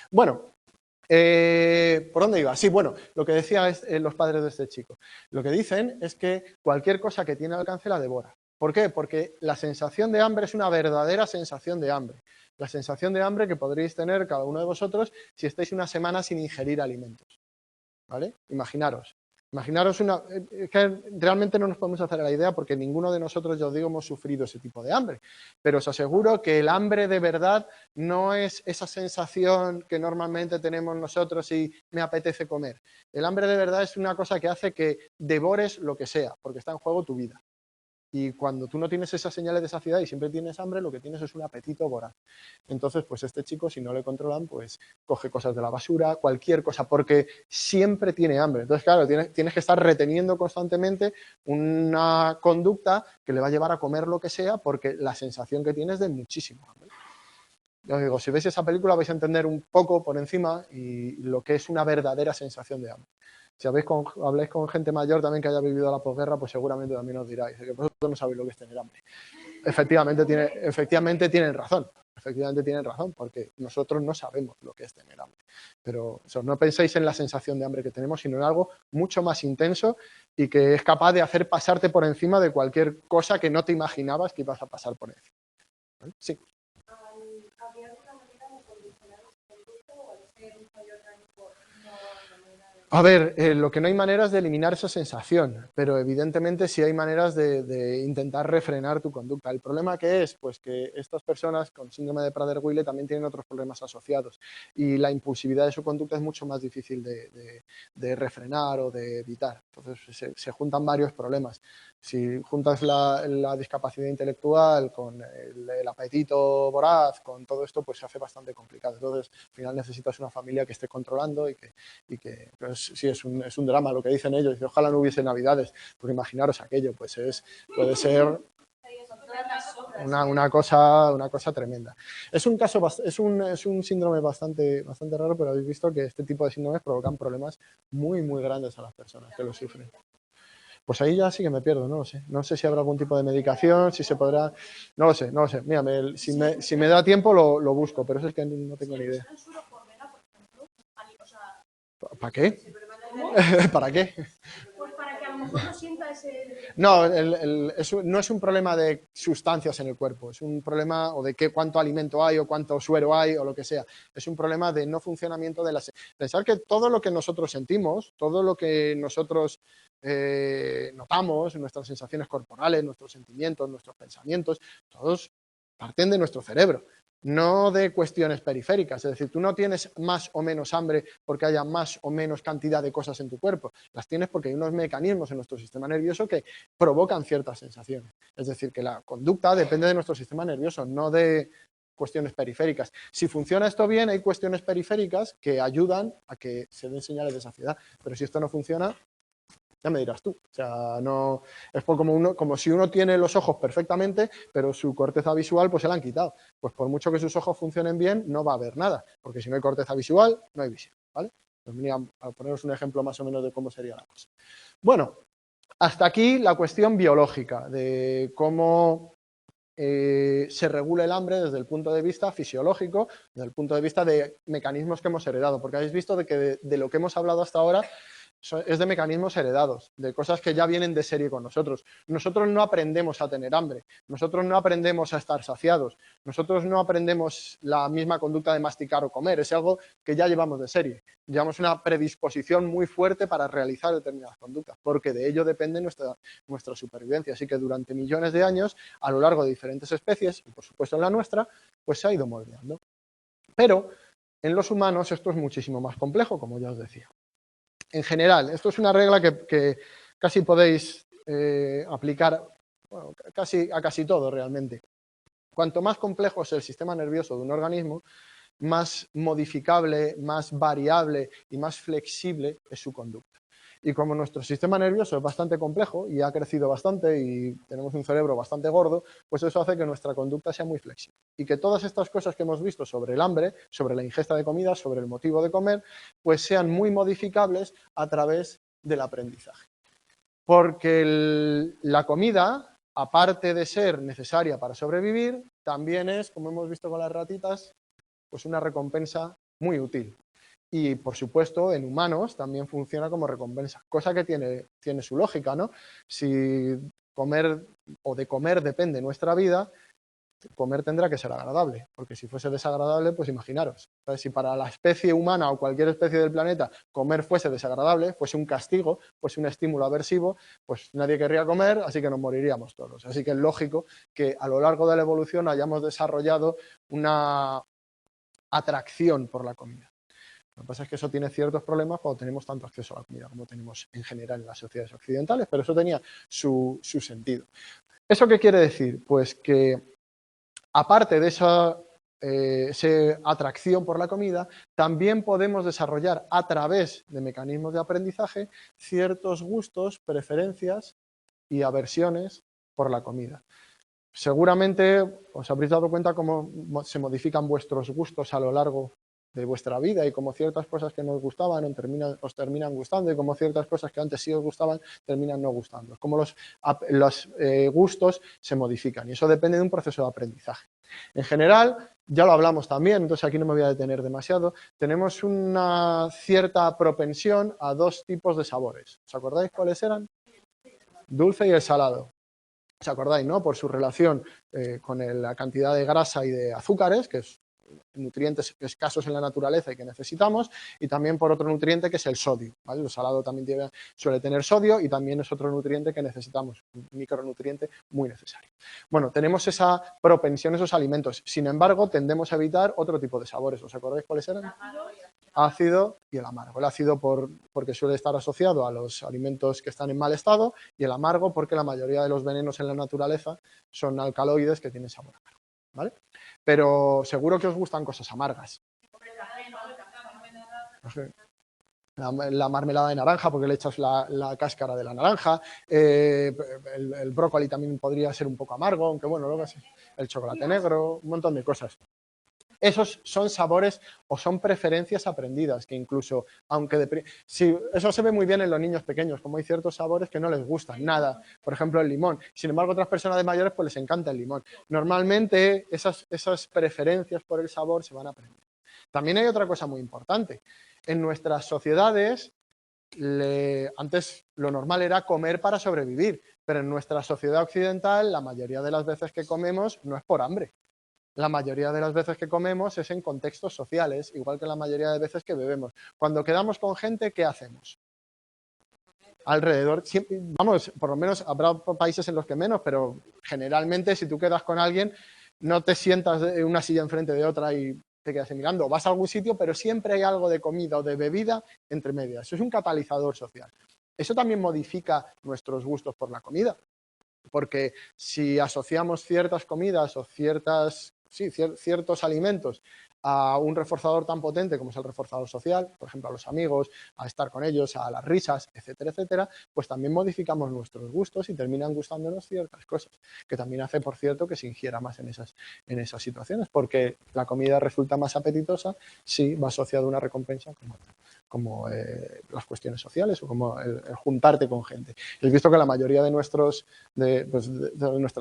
Bueno, ¿por dónde iba? Sí, bueno, lo que decía es los padres de este chico. Lo que dicen es que cualquier cosa que tiene al alcance la devora. ¿Por qué? Porque la sensación de hambre es una verdadera sensación de hambre. La sensación de hambre que podréis tener cada uno de vosotros si estáis una semana sin ingerir alimentos. ¿Vale? Imaginaros que realmente no nos podemos hacer la idea porque ninguno de nosotros, ya os digo, hemos sufrido ese tipo de hambre. Pero os aseguro que el hambre de verdad no es esa sensación que normalmente tenemos nosotros y me apetece comer. El hambre de verdad es una cosa que hace que devores lo que sea, porque está en juego tu vida. Y cuando tú no tienes esas señales de saciedad y siempre tienes hambre, lo que tienes es un apetito voraz. Entonces, pues este chico, si no le controlan, pues coge cosas de la basura, cualquier cosa, porque siempre tiene hambre. Entonces, claro, tienes que estar reteniendo constantemente una conducta que le va a llevar a comer lo que sea, porque la sensación que tiene es de muchísimo hambre. Ya os digo, si veis esa película vais a entender un poco por encima y lo que es una verdadera sensación de hambre. Si habláis con gente mayor también que haya vivido la posguerra, pues seguramente también os diráis que vosotros no sabéis lo que es tener hambre. Efectivamente tienen razón. Efectivamente tienen razón, porque nosotros no sabemos lo que es tener hambre. Pero no penséis en la sensación de hambre que tenemos, sino en algo mucho más intenso y que es capaz de hacer pasarte por encima de cualquier cosa que no te imaginabas que ibas a pasar por encima. ¿Vale? Sí. A ver, lo que no hay manera es de eliminar esa sensación, pero evidentemente sí hay maneras de intentar refrenar tu conducta. El problema que es, pues que estas personas con síndrome de Prader-Willi también tienen otros problemas asociados y la impulsividad de su conducta es mucho más difícil de refrenar o de evitar. Entonces se juntan varios problemas. Si juntas la discapacidad intelectual con el apetito voraz, con todo esto, pues se hace bastante complicado. Entonces, al final necesitas una familia que esté controlando y que pues, sí, es un drama lo que dicen ellos. Dice, ojalá no hubiese Navidades, porque imaginaros aquello, pues puede ser una cosa tremenda. Es un caso, es un síndrome bastante raro, pero habéis visto que este tipo de síndromes provocan problemas muy grandes a las personas que lo sufren. Pues ahí ya sí que me pierdo, no lo sé. No sé si habrá algún tipo de medicación, si se podrá... No lo sé. Mira, si me da tiempo lo busco, pero eso es que no tengo ni idea. ¿Para qué? ¿Para qué? Pues para que a lo mejor no sienta ese... No, no es un problema de sustancias en el cuerpo, es un problema o de cuánto alimento hay o cuánto suero hay o lo que sea. Es un problema de no funcionamiento de las... Pensar que todo lo que nosotros sentimos, todo lo que nosotros notamos, nuestras sensaciones corporales, nuestros sentimientos, nuestros pensamientos, todos parten de nuestro cerebro, no de cuestiones periféricas. Es decir, tú no tienes más o menos hambre porque haya más o menos cantidad de cosas en tu cuerpo, las tienes porque hay unos mecanismos en nuestro sistema nervioso que provocan ciertas sensaciones. Es decir, que la conducta depende de nuestro sistema nervioso, no de cuestiones periféricas. Si funciona esto bien, hay cuestiones periféricas que ayudan a que se den señales de saciedad, pero si esto no funciona, ya me dirás tú. O sea, no es como si uno tiene los ojos perfectamente, pero su corteza visual pues se la han quitado. Pues por mucho que sus ojos funcionen bien, no va a haber nada, porque si no hay corteza visual, no hay visión, ¿vale? Pues venía a poneros un ejemplo más o menos de cómo sería la cosa. Bueno, hasta aquí la cuestión biológica, de cómo se regula el hambre desde el punto de vista fisiológico, desde el punto de vista de mecanismos que hemos heredado, porque habéis visto de que de lo que hemos hablado hasta ahora es de mecanismos heredados, de cosas que ya vienen de serie con nosotros. Nosotros no aprendemos a tener hambre, nosotros no aprendemos a estar saciados, nosotros no aprendemos la misma conducta de masticar o comer, es algo que ya llevamos de serie. Llevamos una predisposición muy fuerte para realizar determinadas conductas, porque de ello depende nuestra supervivencia. Así que durante millones de años, a lo largo de diferentes especies, y por supuesto en la nuestra, pues se ha ido moldeando. Pero en los humanos esto es muchísimo más complejo, como ya os decía. En general, esto es una regla que casi podéis aplicar bueno, a casi todo realmente. Cuanto más complejo es el sistema nervioso de un organismo, más modificable, más variable y más flexible es su conducta. Y como nuestro sistema nervioso es bastante complejo y ha crecido bastante y tenemos un cerebro bastante gordo, pues eso hace que nuestra conducta sea muy flexible. Y que todas estas cosas que hemos visto sobre el hambre, sobre la ingesta de comida, sobre el motivo de comer, pues sean muy modificables a través del aprendizaje. Porque la comida, aparte de ser necesaria para sobrevivir, también es, como hemos visto con las ratitas, pues una recompensa muy útil. Y, por supuesto, en humanos también funciona como recompensa, cosa que tiene su lógica, ¿no? Si comer o de comer depende nuestra vida, comer tendrá que ser agradable, porque si fuese desagradable, pues imaginaros, ¿sabes? Si para la especie humana o cualquier especie del planeta comer fuese desagradable, fuese un castigo, fuese un estímulo aversivo, pues nadie querría comer, así que nos moriríamos todos. Así que es lógico que a lo largo de la evolución hayamos desarrollado una atracción por la comida. Lo que pasa es que eso tiene ciertos problemas cuando tenemos tanto acceso a la comida como tenemos en general en las sociedades occidentales, pero eso tenía su sentido. ¿Eso qué quiere decir? Pues que aparte de esa atracción por la comida, también podemos desarrollar a través de mecanismos de aprendizaje ciertos gustos, preferencias y aversiones por la comida. Seguramente os habréis dado cuenta cómo se modifican vuestros gustos a lo largo de vuestra vida y como ciertas cosas que nos gustaban os terminan gustando y como ciertas cosas que antes sí os gustaban terminan no gustando. Como los gustos se modifican y eso depende de un proceso de aprendizaje. En general, ya lo hablamos también, entonces aquí no me voy a detener demasiado, tenemos una cierta propensión a dos tipos de sabores. ¿Os acordáis cuáles eran? Dulce y el salado. ¿Os acordáis, no? Por su relación con la cantidad de grasa y de azúcares, que es nutrientes escasos en la naturaleza y que necesitamos, y también por otro nutriente que es el sodio, ¿vale? El salado también suele tener sodio y también es otro nutriente que necesitamos, un micronutriente muy necesario. Bueno, tenemos esa propensión a esos alimentos, sin embargo, tendemos a evitar otro tipo de sabores. ¿Os acordáis cuáles eran? Ácido y el amargo. El ácido porque suele estar asociado a los alimentos que están en mal estado y el amargo porque la mayoría de los venenos en la naturaleza son alcaloides que tienen sabor amargo, ¿vale? Pero seguro que os gustan cosas amargas. La marmelada de naranja porque le echas la cáscara de la naranja, el brócoli también podría ser un poco amargo, aunque bueno, luego el chocolate negro, un montón de cosas. Esos son sabores o son preferencias aprendidas, que incluso, aunque eso se ve muy bien en los niños pequeños, como hay ciertos sabores que no les gustan nada, por ejemplo el limón. Sin embargo, a otras personas de mayores pues les encanta el limón. Normalmente esas preferencias por el sabor se van a aprender. También hay otra cosa muy importante. En nuestras sociedades, antes lo normal era comer para sobrevivir, pero en nuestra sociedad occidental la mayoría de las veces que comemos no es por hambre. La mayoría de las veces que comemos es en contextos sociales, igual que la mayoría de veces que bebemos. Cuando quedamos con gente, ¿qué hacemos? Alrededor, vamos, por lo menos habrá países en los que menos, pero generalmente si tú quedas con alguien, no te sientas en una silla enfrente de otra y te quedas mirando. Vas a algún sitio, pero siempre hay algo de comida o de bebida entre medias. Eso es un catalizador social. Eso también modifica nuestros gustos por la comida, porque si asociamos ciertas comidas o ciertos alimentos a un reforzador tan potente como es el reforzador social, por ejemplo, a los amigos, a estar con ellos, a las risas, etcétera, etcétera, pues también modificamos nuestros gustos y terminan gustándonos ciertas cosas, que también hace, por cierto, que se ingiera más en esas situaciones, porque la comida resulta más apetitosa si va asociada a una recompensa como las cuestiones sociales o como el juntarte con gente. He visto que la mayoría de nuestras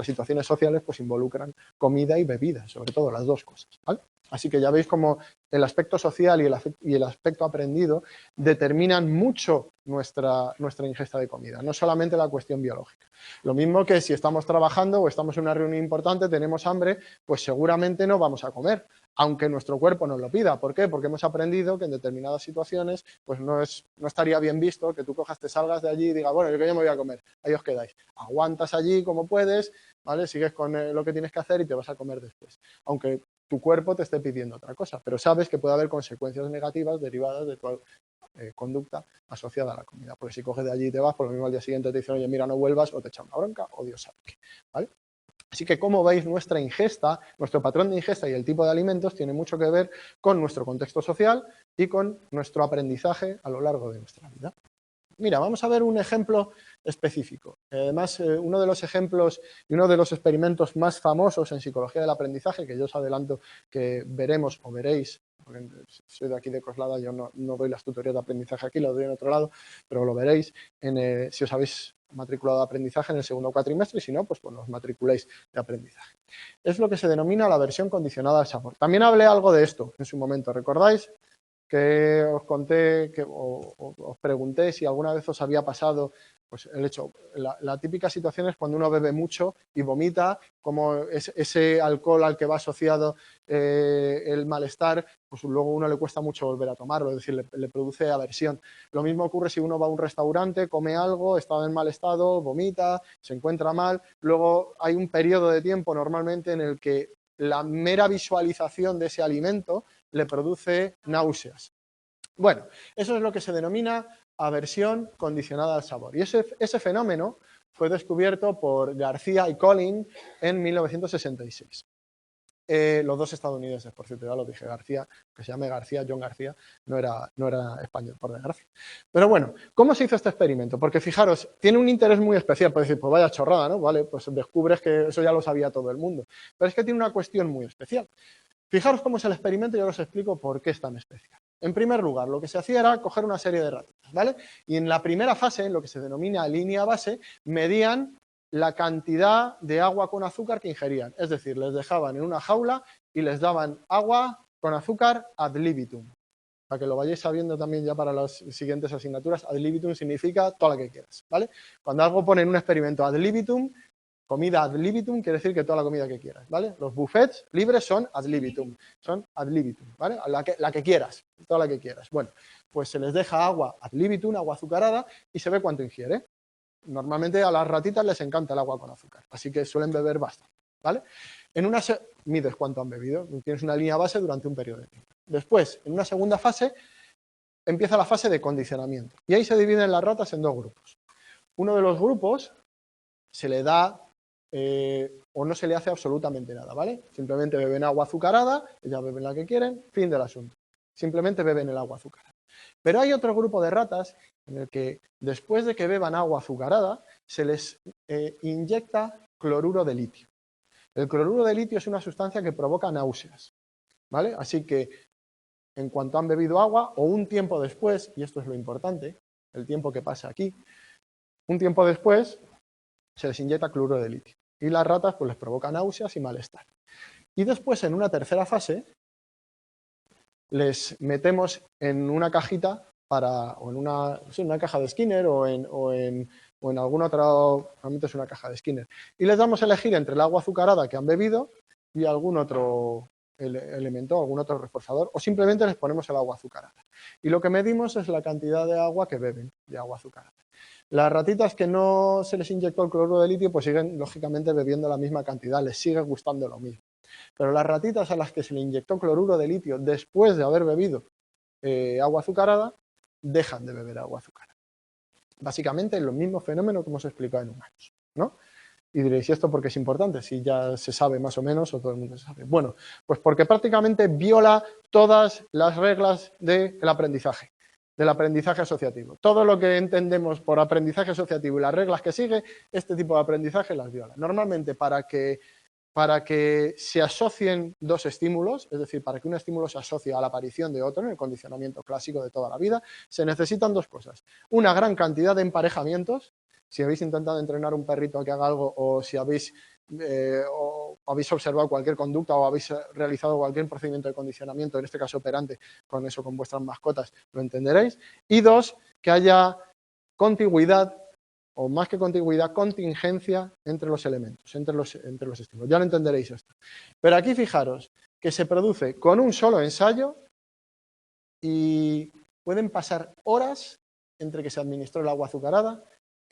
situaciones sociales pues involucran comida y bebida, sobre todo las dos cosas, ¿vale? Así que ya veis cómo el aspecto social y el aspecto aprendido determinan mucho nuestra ingesta de comida, no solamente la cuestión biológica. Lo mismo que si estamos trabajando o estamos en una reunión importante, tenemos hambre, pues seguramente no vamos a comer, aunque nuestro cuerpo nos lo pida. ¿Por qué? Porque hemos aprendido que en determinadas situaciones pues no estaría bien visto que tú cojas, te salgas de allí y digas, bueno, yo que ya me voy a comer, ahí os quedáis. Aguantas allí como puedes, ¿vale? Sigues con lo que tienes que hacer y te vas a comer después. Aunque tu cuerpo te esté pidiendo otra cosa, pero sabes que puede haber consecuencias negativas derivadas de tu conducta asociada a la comida. Porque si coges de allí y te vas, por lo mismo al día siguiente te dicen, oye, mira, no vuelvas, o te echan una bronca, o Dios sabe qué, ¿vale? Así que, como veis, nuestra ingesta, nuestro patrón de ingesta y el tipo de alimentos tiene mucho que ver con nuestro contexto social y con nuestro aprendizaje a lo largo de nuestra vida. Mira, vamos a ver un ejemplo específico. Además, uno de los ejemplos y uno de los experimentos más famosos en psicología del aprendizaje, que yo os adelanto que veremos o veréis, porque soy de aquí de Coslada, yo no doy las tutorías de aprendizaje aquí, lo doy en otro lado, pero lo veréis si os habéis matriculado de aprendizaje en el segundo cuatrimestre, y si no, pues os matriculéis de aprendizaje. Es lo que se denomina la aversión condicionada al sabor. También hablé algo de esto en su momento, ¿recordáis? Que os conté, os pregunté si alguna vez os había pasado, pues el hecho, la típica situación es cuando uno bebe mucho y vomita, como ese alcohol al que va asociado el malestar, pues luego a uno le cuesta mucho volver a tomarlo, es decir, le produce aversión. Lo mismo ocurre si uno va a un restaurante, come algo, está en mal estado, vomita, se encuentra mal, luego hay un periodo de tiempo normalmente en el que la mera visualización de ese alimento le produce náuseas. Bueno, eso es lo que se denomina aversión condicionada al sabor. Y ese fenómeno fue descubierto por García y Collins en 1966. Los dos estadounidenses, por cierto, ya lo dije, García, que se llame García, John García, no era español, por desgracia. Pero bueno, ¿cómo se hizo este experimento? Porque fijaros, tiene un interés muy especial, puedes decir, pues vaya chorrada, ¿no? Vale, pues descubres que eso ya lo sabía todo el mundo. Pero es que tiene una cuestión muy especial. Fijaros cómo es el experimento y ahora os explico por qué es tan especial. En primer lugar, lo que se hacía era coger una serie de ratitas, ¿vale? Y en la primera fase, en lo que se denomina línea base, medían la cantidad de agua con azúcar que ingerían. Es decir, les dejaban en una jaula y les daban agua con azúcar ad libitum. Para que lo vayáis sabiendo también ya para las siguientes asignaturas, ad libitum significa toda la que quieras, ¿vale? Cuando algo pone en un experimento ad libitum, Comida ad libitum quiere decir que toda la comida que quieras, ¿vale? Los buffets libres son ad libitum, ¿vale? La que quieras, toda la que quieras. Bueno, pues se les deja agua ad libitum, agua azucarada, y se ve cuánto ingiere. Normalmente a las ratitas les encanta el agua con azúcar, así que suelen beber bastante, ¿vale? Mides cuánto han bebido, tienes una línea base durante un periodo de tiempo. Después, en una segunda fase, empieza la fase de condicionamiento, y ahí se dividen las ratas en dos grupos. Uno de los grupos se le da o no se le hace absolutamente nada, ¿vale? Simplemente beben agua azucarada, ellas beben la que quieren, fin del asunto. Simplemente beben el agua azucarada. Pero hay otro grupo de ratas en el que después de que beban agua azucarada se les inyecta cloruro de litio. El cloruro de litio es una sustancia que provoca náuseas, ¿vale? Así que en cuanto han bebido agua o un tiempo después, y esto es lo importante, el tiempo que pasa aquí, un tiempo después se les inyecta cloruro de litio. Y las ratas pues les provoca náuseas y malestar. Y después, en una tercera fase, les metemos en una cajita o en una caja de Skinner o en alguna otra, normalmente es una caja de Skinner. Y les damos a elegir entre el agua azucarada que han bebido y algún otro elemento, algún otro reforzador, o simplemente les ponemos el agua azucarada. Y lo que medimos es la cantidad de agua que beben, de agua azucarada. Las ratitas que no se les inyectó el cloruro de litio, pues siguen, lógicamente, bebiendo la misma cantidad, les sigue gustando lo mismo. Pero las ratitas a las que se le inyectó cloruro de litio después de haber bebido agua azucarada, dejan de beber agua azucarada. Básicamente es lo mismo fenómeno que hemos explicado en humanos, ¿no? Y diréis, ¿y esto por qué es importante? Si ya se sabe más o menos o todo el mundo se sabe. Bueno, pues porque prácticamente viola todas las reglas del aprendizaje asociativo. Todo lo que entendemos por aprendizaje asociativo y las reglas que sigue, este tipo de aprendizaje las viola. Normalmente para que se asocien dos estímulos, es decir, para que un estímulo se asocie a la aparición de otro, en el condicionamiento clásico de toda la vida, se necesitan dos cosas. Una gran cantidad de emparejamientos. Si habéis intentado entrenar un perrito a que haga algo o si habéis observado cualquier conducta o habéis realizado cualquier procedimiento de condicionamiento, en este caso operante, con vuestras mascotas, lo entenderéis. Y dos, que haya contigüidad, o más que contigüidad, contingencia entre los elementos, entre los estímulos. Ya lo entenderéis esto. Pero aquí fijaros que se produce con un solo ensayo y pueden pasar horas entre que se administró el agua azucarada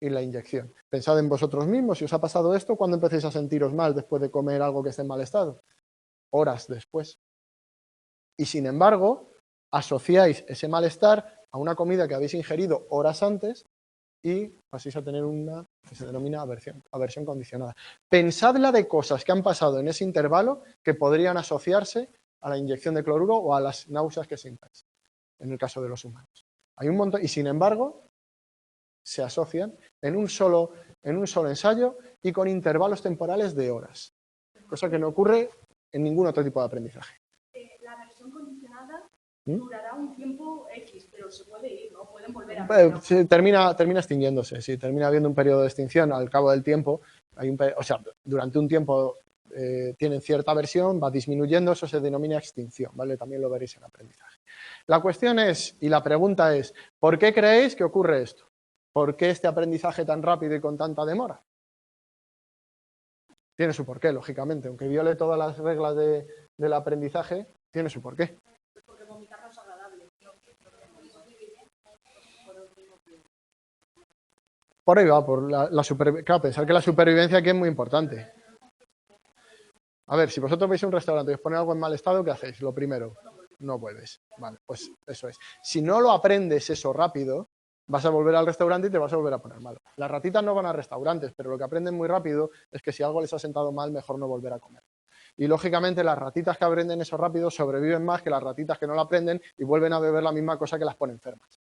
y la inyección. Pensad en vosotros mismos, si os ha pasado esto, ¿cuándo empecéis a sentiros mal después de comer algo que esté en mal estado? Horas después. Y sin embargo, asociáis ese malestar a una comida que habéis ingerido horas antes y paséis a tener una que se denomina aversión condicionada. Pensadla de cosas que han pasado en ese intervalo que podrían asociarse a la inyección de cloruro o a las náuseas que sintáis, en el caso de los humanos. Hay un montón, y sin embargo, se asocian en un solo ensayo y con intervalos temporales de horas, cosa que no ocurre en ningún otro tipo de aprendizaje. La aversión condicionada durará un tiempo X, pero se puede ir, ¿no? Pueden volver a termina extinguiéndose, sí, termina habiendo un periodo de extinción al cabo del tiempo. Durante un tiempo tienen cierta aversión, va disminuyendo, eso se denomina extinción, ¿vale? También lo veréis en aprendizaje. La cuestión es, y la pregunta es, ¿por qué creéis que ocurre esto? ¿Por qué este aprendizaje tan rápido y con tanta demora? Tiene su porqué, lógicamente. Aunque viole todas las reglas del aprendizaje, tiene su porqué. Porque vomitar no es agradable. Por ahí va, por la supervivencia. Claro, pensar que la supervivencia aquí es muy importante. A ver, si vosotros vais a un restaurante y os ponen algo en mal estado, ¿qué hacéis? Lo primero, no vuelves. Vale, pues eso es. Si no lo aprendes eso rápido, vas a volver al restaurante y te vas a volver a poner malo. Las ratitas no van a restaurantes, pero lo que aprenden muy rápido es que si algo les ha sentado mal, mejor no volver a comer. Y lógicamente las ratitas que aprenden eso rápido sobreviven más que las ratitas que no lo aprenden y vuelven a beber la misma cosa que las pone enfermas.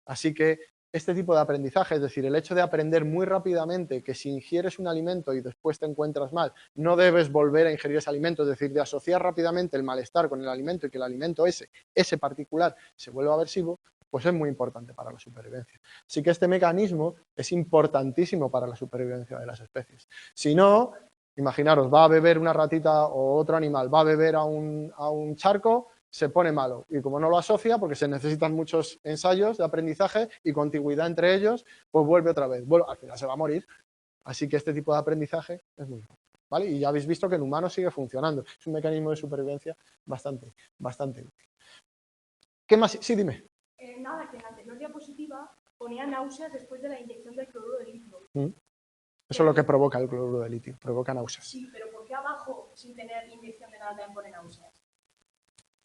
Así que este tipo de aprendizaje, es decir, el hecho de aprender muy rápidamente que si ingieres un alimento y después te encuentras mal, no debes volver a ingerir ese alimento, es decir, de asociar rápidamente el malestar con el alimento y que el alimento ese particular, se vuelva aversivo, pues es muy importante para la supervivencia. Así que este mecanismo es importantísimo para la supervivencia de las especies. Si no, imaginaros, va a beber una ratita o otro animal, va a beber a un charco, se pone malo. Y como no lo asocia, porque se necesitan muchos ensayos de aprendizaje y contigüidad entre ellos, pues vuelve otra vez. Bueno, al final se va a morir. Así que este tipo de aprendizaje es muy bueno, ¿vale? Y ya habéis visto que en humanos sigue funcionando. Es un mecanismo de supervivencia bastante útil. ¿Qué más? Sí, dime. Nada, que en la anterior diapositiva ponía náuseas después de la inyección del cloruro de litio. Eso es lo que provoca el cloruro de litio, provoca náuseas. Sí, pero ¿por qué abajo, sin tener inyección de nada, también pone náuseas?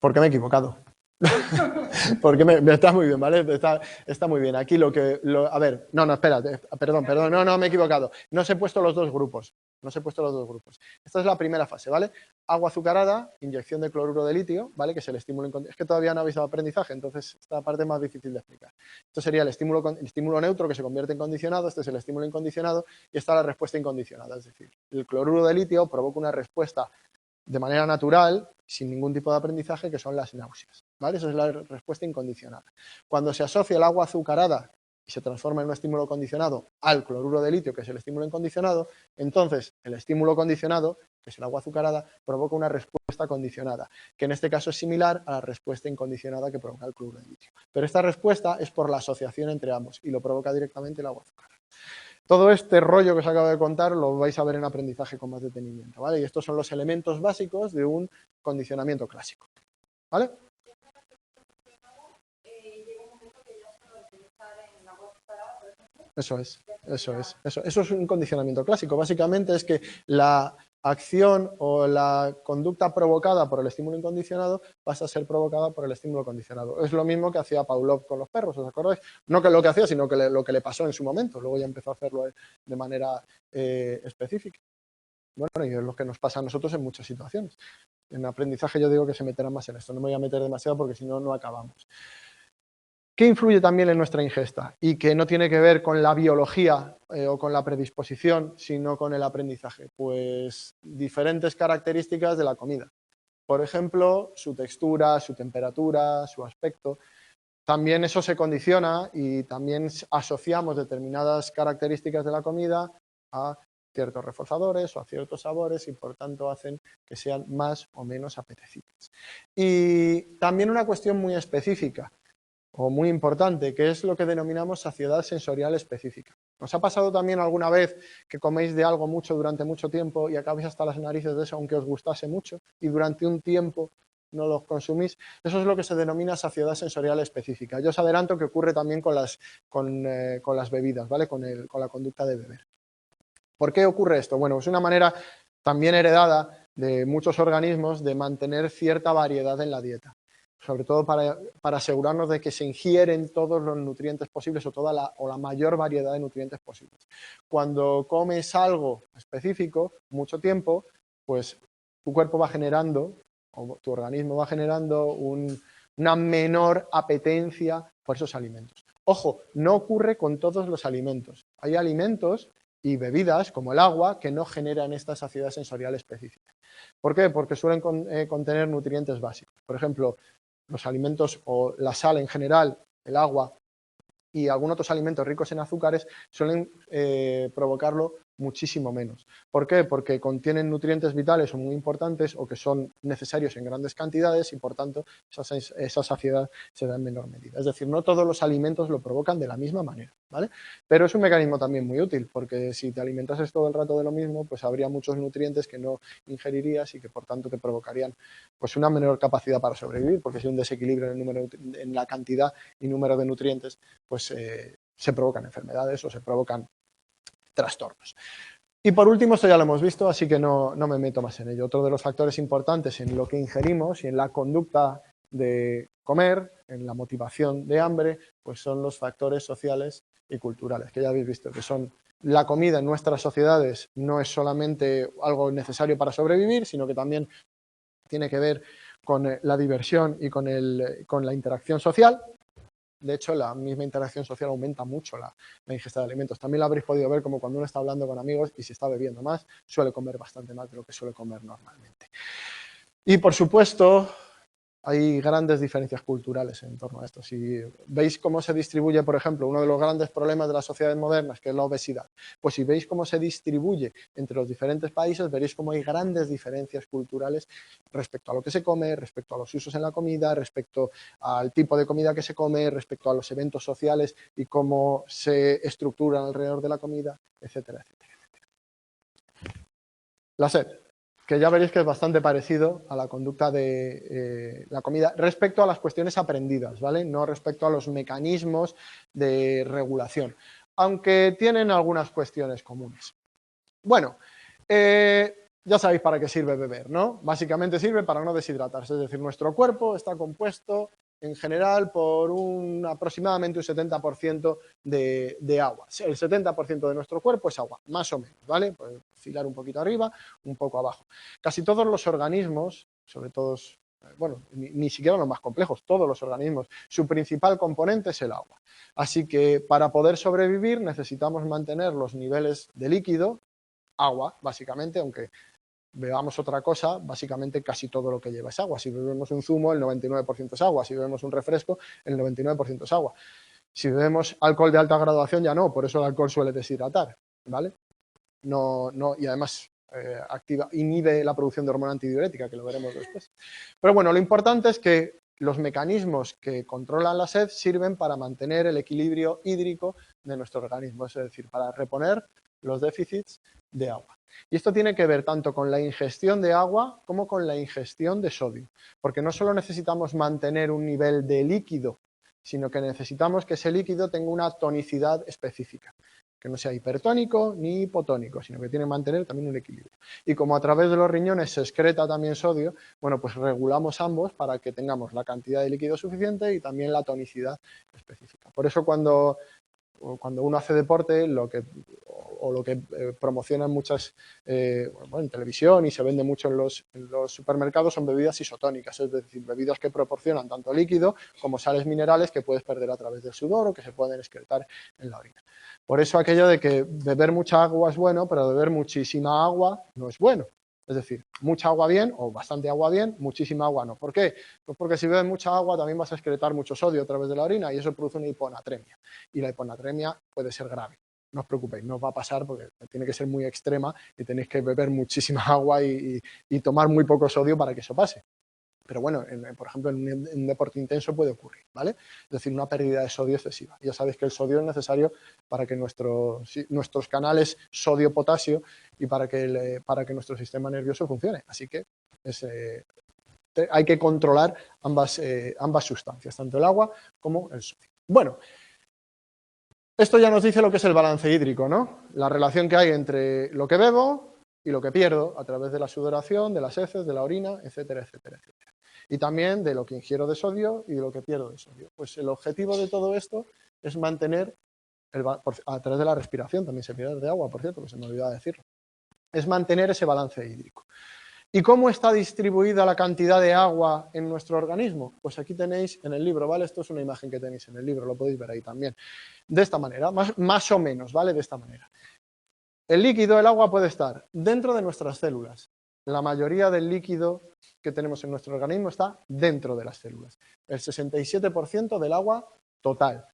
Porque me he equivocado. Porque está muy bien, ¿vale? Está muy bien. Aquí a ver, no, espérate, perdón, no, me he equivocado. No os he puesto los dos grupos. Esta es la primera fase, ¿vale? Agua azucarada, inyección de cloruro de litio, ¿vale? Que es el estímulo incondicionado. Es que todavía no habéis dado aprendizaje, entonces esta parte es más difícil de explicar. Esto sería el estímulo neutro que se convierte en condicionado, este es el estímulo incondicionado y esta la respuesta incondicionada. Es decir, el cloruro de litio provoca una respuesta de manera natural, sin ningún tipo de aprendizaje, que son las náuseas, ¿vale? Esa es la respuesta incondicionada. Cuando se asocia el agua azucarada y se transforma en un estímulo condicionado al cloruro de litio, que es el estímulo incondicionado, entonces el estímulo condicionado, que es el agua azucarada, provoca una respuesta condicionada, que en este caso es similar a la respuesta incondicionada que provoca el cloruro de litio. Pero esta respuesta es por la asociación entre ambos y lo provoca directamente el agua azucarada. Todo este rollo que os acabo de contar lo vais a ver en aprendizaje con más detenimiento, ¿vale? Y estos son los elementos básicos de un condicionamiento clásico, ¿vale? Eso es un condicionamiento clásico. Básicamente es que la acción o la conducta provocada por el estímulo incondicionado pasa a ser provocada por el estímulo condicionado. Es lo mismo que hacía Pavlov con los perros, ¿os acordáis? No que lo que hacía, sino que lo que le pasó en su momento. Luego ya empezó a hacerlo de manera específica. Bueno, y es lo que nos pasa a nosotros en muchas situaciones. En aprendizaje yo digo que se meterá más en esto. No me voy a meter demasiado porque si no, no acabamos. ¿Qué influye también en nuestra ingesta? Y que no tiene que ver con la biología o con la predisposición, sino con el aprendizaje. Pues diferentes características de la comida. Por ejemplo, su textura, su temperatura, su aspecto. También eso se condiciona y también asociamos determinadas características de la comida a ciertos reforzadores o a ciertos sabores y por tanto hacen que sean más o menos apetecibles. Y también una cuestión muy específica o muy importante, que es lo que denominamos saciedad sensorial específica. ¿Os ha pasado también alguna vez que coméis de algo mucho durante mucho tiempo y acabáis hasta las narices de eso, aunque os gustase mucho, y durante un tiempo no lo consumís? Eso es lo que se denomina saciedad sensorial específica. Yo os adelanto que ocurre también con las bebidas, ¿vale? Con la conducta de beber. ¿Por qué ocurre esto? Bueno, es una manera también heredada de muchos organismos de mantener cierta variedad en la dieta, sobre todo para asegurarnos de que se ingieren todos los nutrientes posibles o la mayor variedad de nutrientes posibles. Cuando comes algo específico, mucho tiempo, pues tu cuerpo va generando, o tu organismo va generando una menor apetencia por esos alimentos. Ojo, no ocurre con todos los alimentos. Hay alimentos y bebidas, como el agua, que no generan esta saciedad sensorial específica. ¿Por qué? Porque suelen contener nutrientes básicos. Por ejemplo, los alimentos o la sal en general, el agua y algunos otros alimentos ricos en azúcares suelen provocarlo muchísimo menos. ¿Por qué? Porque contienen nutrientes vitales o muy importantes o que son necesarios en grandes cantidades y por tanto esa saciedad se da en menor medida. Es decir, no todos los alimentos lo provocan de la misma manera, ¿vale? Pero es un mecanismo también muy útil porque si te alimentases todo el rato de lo mismo, pues habría muchos nutrientes que no ingerirías y que por tanto te provocarían pues una menor capacidad para sobrevivir, porque si hay un desequilibrio en la cantidad y número de nutrientes, pues se provocan enfermedades o se provocan trastornos. Y por último, esto ya lo hemos visto, así que no me meto más en ello. Otro de los factores importantes en lo que ingerimos y en la conducta de comer, en la motivación de hambre, pues son los factores sociales y culturales, que ya habéis visto, que son la comida en nuestras sociedades no es solamente algo necesario para sobrevivir, sino que también tiene que ver con la diversión y con la interacción social. De hecho, la misma interacción social aumenta mucho la ingesta de alimentos. También lo habréis podido ver como cuando uno está hablando con amigos y si está bebiendo más, suele comer bastante más de lo que suele comer normalmente. Y, por supuesto, hay grandes diferencias culturales en torno a esto. Si veis cómo se distribuye, por ejemplo, uno de los grandes problemas de las sociedades modernas, que es la obesidad, pues si veis cómo se distribuye entre los diferentes países, veréis cómo hay grandes diferencias culturales respecto a lo que se come, respecto a los usos en la comida, respecto al tipo de comida que se come, respecto a los eventos sociales y cómo se estructuran alrededor de la comida, etcétera, etcétera. La sed, que ya veréis que es bastante parecido a la conducta de la comida respecto a las cuestiones aprendidas, ¿vale? No respecto a los mecanismos de regulación, aunque tienen algunas cuestiones comunes. Bueno, ya sabéis para qué sirve beber, ¿no? Básicamente sirve para no deshidratarse, es decir, nuestro cuerpo está compuesto en general por aproximadamente un 70% de agua. El 70% de nuestro cuerpo es agua, más o menos, ¿vale? Puede oscilar un poquito arriba, un poco abajo. Casi todos los organismos, sobre todo, bueno, ni siquiera los más complejos, todos los organismos, su principal componente es el agua. Así que para poder sobrevivir necesitamos mantener los niveles de líquido, agua, básicamente, aunque bebamos otra cosa, básicamente casi todo lo que lleva es agua. Si bebemos un zumo, el 99% es agua. Si bebemos un refresco, el 99% es agua. Si bebemos alcohol de alta graduación, ya no, por eso el alcohol suele deshidratar, ¿vale? Y además inhibe la producción de hormona antidiurética, que lo veremos después. Pero bueno, lo importante es que los mecanismos que controlan la sed sirven para mantener el equilibrio hídrico de nuestro organismo, es decir, para reponer los déficits de agua. Y esto tiene que ver tanto con la ingestión de agua como con la ingestión de sodio, porque no solo necesitamos mantener un nivel de líquido, sino que necesitamos que ese líquido tenga una tonicidad específica, que no sea hipertónico ni hipotónico, sino que tiene que mantener también un equilibrio. Y como a través de los riñones se excreta también sodio, bueno, pues regulamos ambos para que tengamos la cantidad de líquido suficiente y también la tonicidad específica. Por eso cuando uno hace deporte, lo que promocionan muchas en televisión y se vende mucho en los supermercados son bebidas isotónicas, es decir, bebidas que proporcionan tanto líquido como sales minerales que puedes perder a través del sudor o que se pueden excretar en la orina. Por eso aquello de que beber mucha agua es bueno, pero beber muchísima agua no es bueno. Es decir, mucha agua bien o bastante agua bien, muchísima agua no. ¿Por qué? Pues porque si bebes mucha agua también vas a excretar mucho sodio a través de la orina y eso produce una hiponatremia. Y la hiponatremia puede ser grave. No os preocupéis, no os va a pasar porque tiene que ser muy extrema y tenéis que beber muchísima agua y tomar muy poco sodio para que eso pase. Pero bueno, por ejemplo, en un deporte intenso puede ocurrir, ¿vale? Es decir, una pérdida de sodio excesiva. Ya sabéis que el sodio es necesario para que nuestros canales sodio-potasio y para que nuestro sistema nervioso funcione. Así que hay que controlar ambas sustancias, tanto el agua como el sodio. Bueno, esto ya nos dice lo que es el balance hídrico, ¿no? La relación que hay entre lo que bebo y lo que pierdo a través de la sudoración, de las heces, de la orina, etcétera, etcétera, etcétera. Y también de lo que ingiero de sodio y de lo que pierdo de sodio. Pues el objetivo de todo esto es mantener, a través de la respiración, también se pierde de agua, por cierto, que se me olvidaba decirlo, es mantener ese balance hídrico. ¿Y cómo está distribuida la cantidad de agua en nuestro organismo? Pues aquí tenéis en el libro, ¿vale? Esto es una imagen que tenéis en el libro, lo podéis ver ahí también. De esta manera, más o menos, ¿vale? De esta manera. El líquido, el agua, puede estar dentro de nuestras células. La mayoría del líquido que tenemos en nuestro organismo está dentro de las células. El 67% del agua total.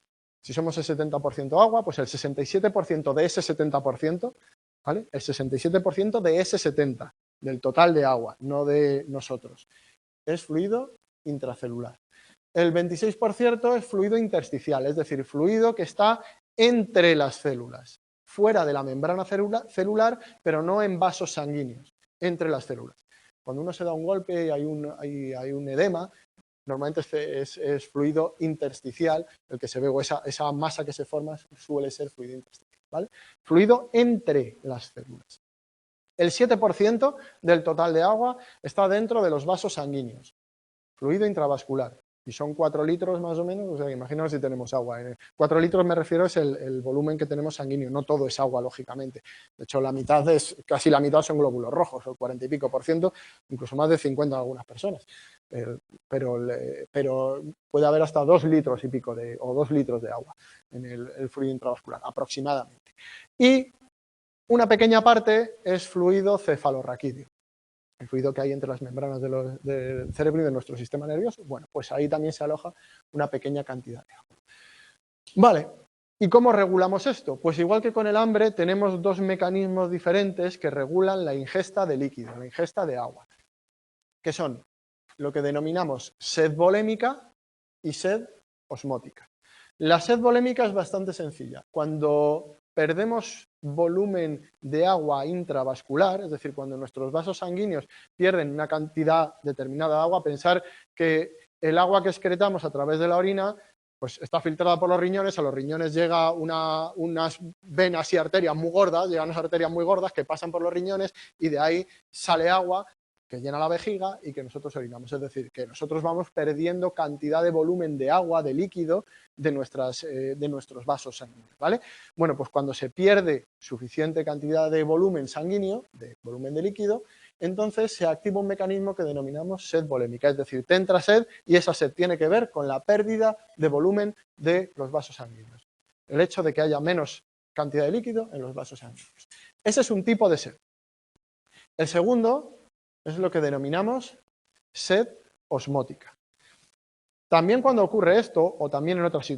Si somos el 70% agua, pues el 67% de ese 70%, ¿vale? El 67% de ese 70%, del total de agua, no de nosotros, es fluido intracelular. El 26% es fluido intersticial, es decir, fluido que está entre las células, fuera de la membrana celular, pero no en vasos sanguíneos, entre las células. Cuando uno se da un golpe y hay un edema, normalmente es fluido intersticial, el que se ve, o esa masa que se forma suele ser fluido intersticial, ¿vale? Fluido entre las células. El 7% del total de agua está dentro de los vasos sanguíneos, fluido intravascular. Y son 4 litros más o menos, o sea, imaginaos si tenemos agua. 4 litros me refiero es el volumen que tenemos sanguíneo, no todo es agua, lógicamente. De hecho, casi la mitad son glóbulos rojos, el 40 y pico %, incluso más de 50 en algunas personas. Pero puede haber hasta 2 litros y pico o 2 litros de agua en el fluido intravascular, aproximadamente. Y una pequeña parte es fluido cefalorraquídeo, el fluido que hay entre las membranas del cerebro y de nuestro sistema nervioso. Bueno, pues ahí también se aloja una pequeña cantidad de agua. Vale, ¿y cómo regulamos esto? Pues igual que con el hambre, tenemos 2 mecanismos diferentes que regulan la ingesta de líquido, la ingesta de agua, que son lo que denominamos sed volémica y sed osmótica. La sed volémica es bastante sencilla. Cuando perdemos volumen de agua intravascular, es decir, cuando nuestros vasos sanguíneos pierden una cantidad determinada de agua, pensar que el agua que excretamos a través de la orina pues está filtrada por los riñones, a los riñones llega unas venas y arterias muy gordas, llegan unas arterias muy gordas que pasan por los riñones y de ahí sale agua que llena la vejiga y que nosotros orinamos. Es decir, que nosotros vamos perdiendo cantidad de volumen de agua, de líquido, de nuestros vasos sanguíneos, ¿vale? Bueno, pues cuando se pierde suficiente cantidad de volumen sanguíneo, de volumen de líquido, entonces se activa un mecanismo que denominamos sed volémica, es decir, te entra sed y esa sed tiene que ver con la pérdida de volumen de los vasos sanguíneos. El hecho de que haya menos cantidad de líquido en los vasos sanguíneos. Ese es un tipo de sed. El segundo es lo que denominamos sed osmótica. También cuando ocurre esto, o también en otras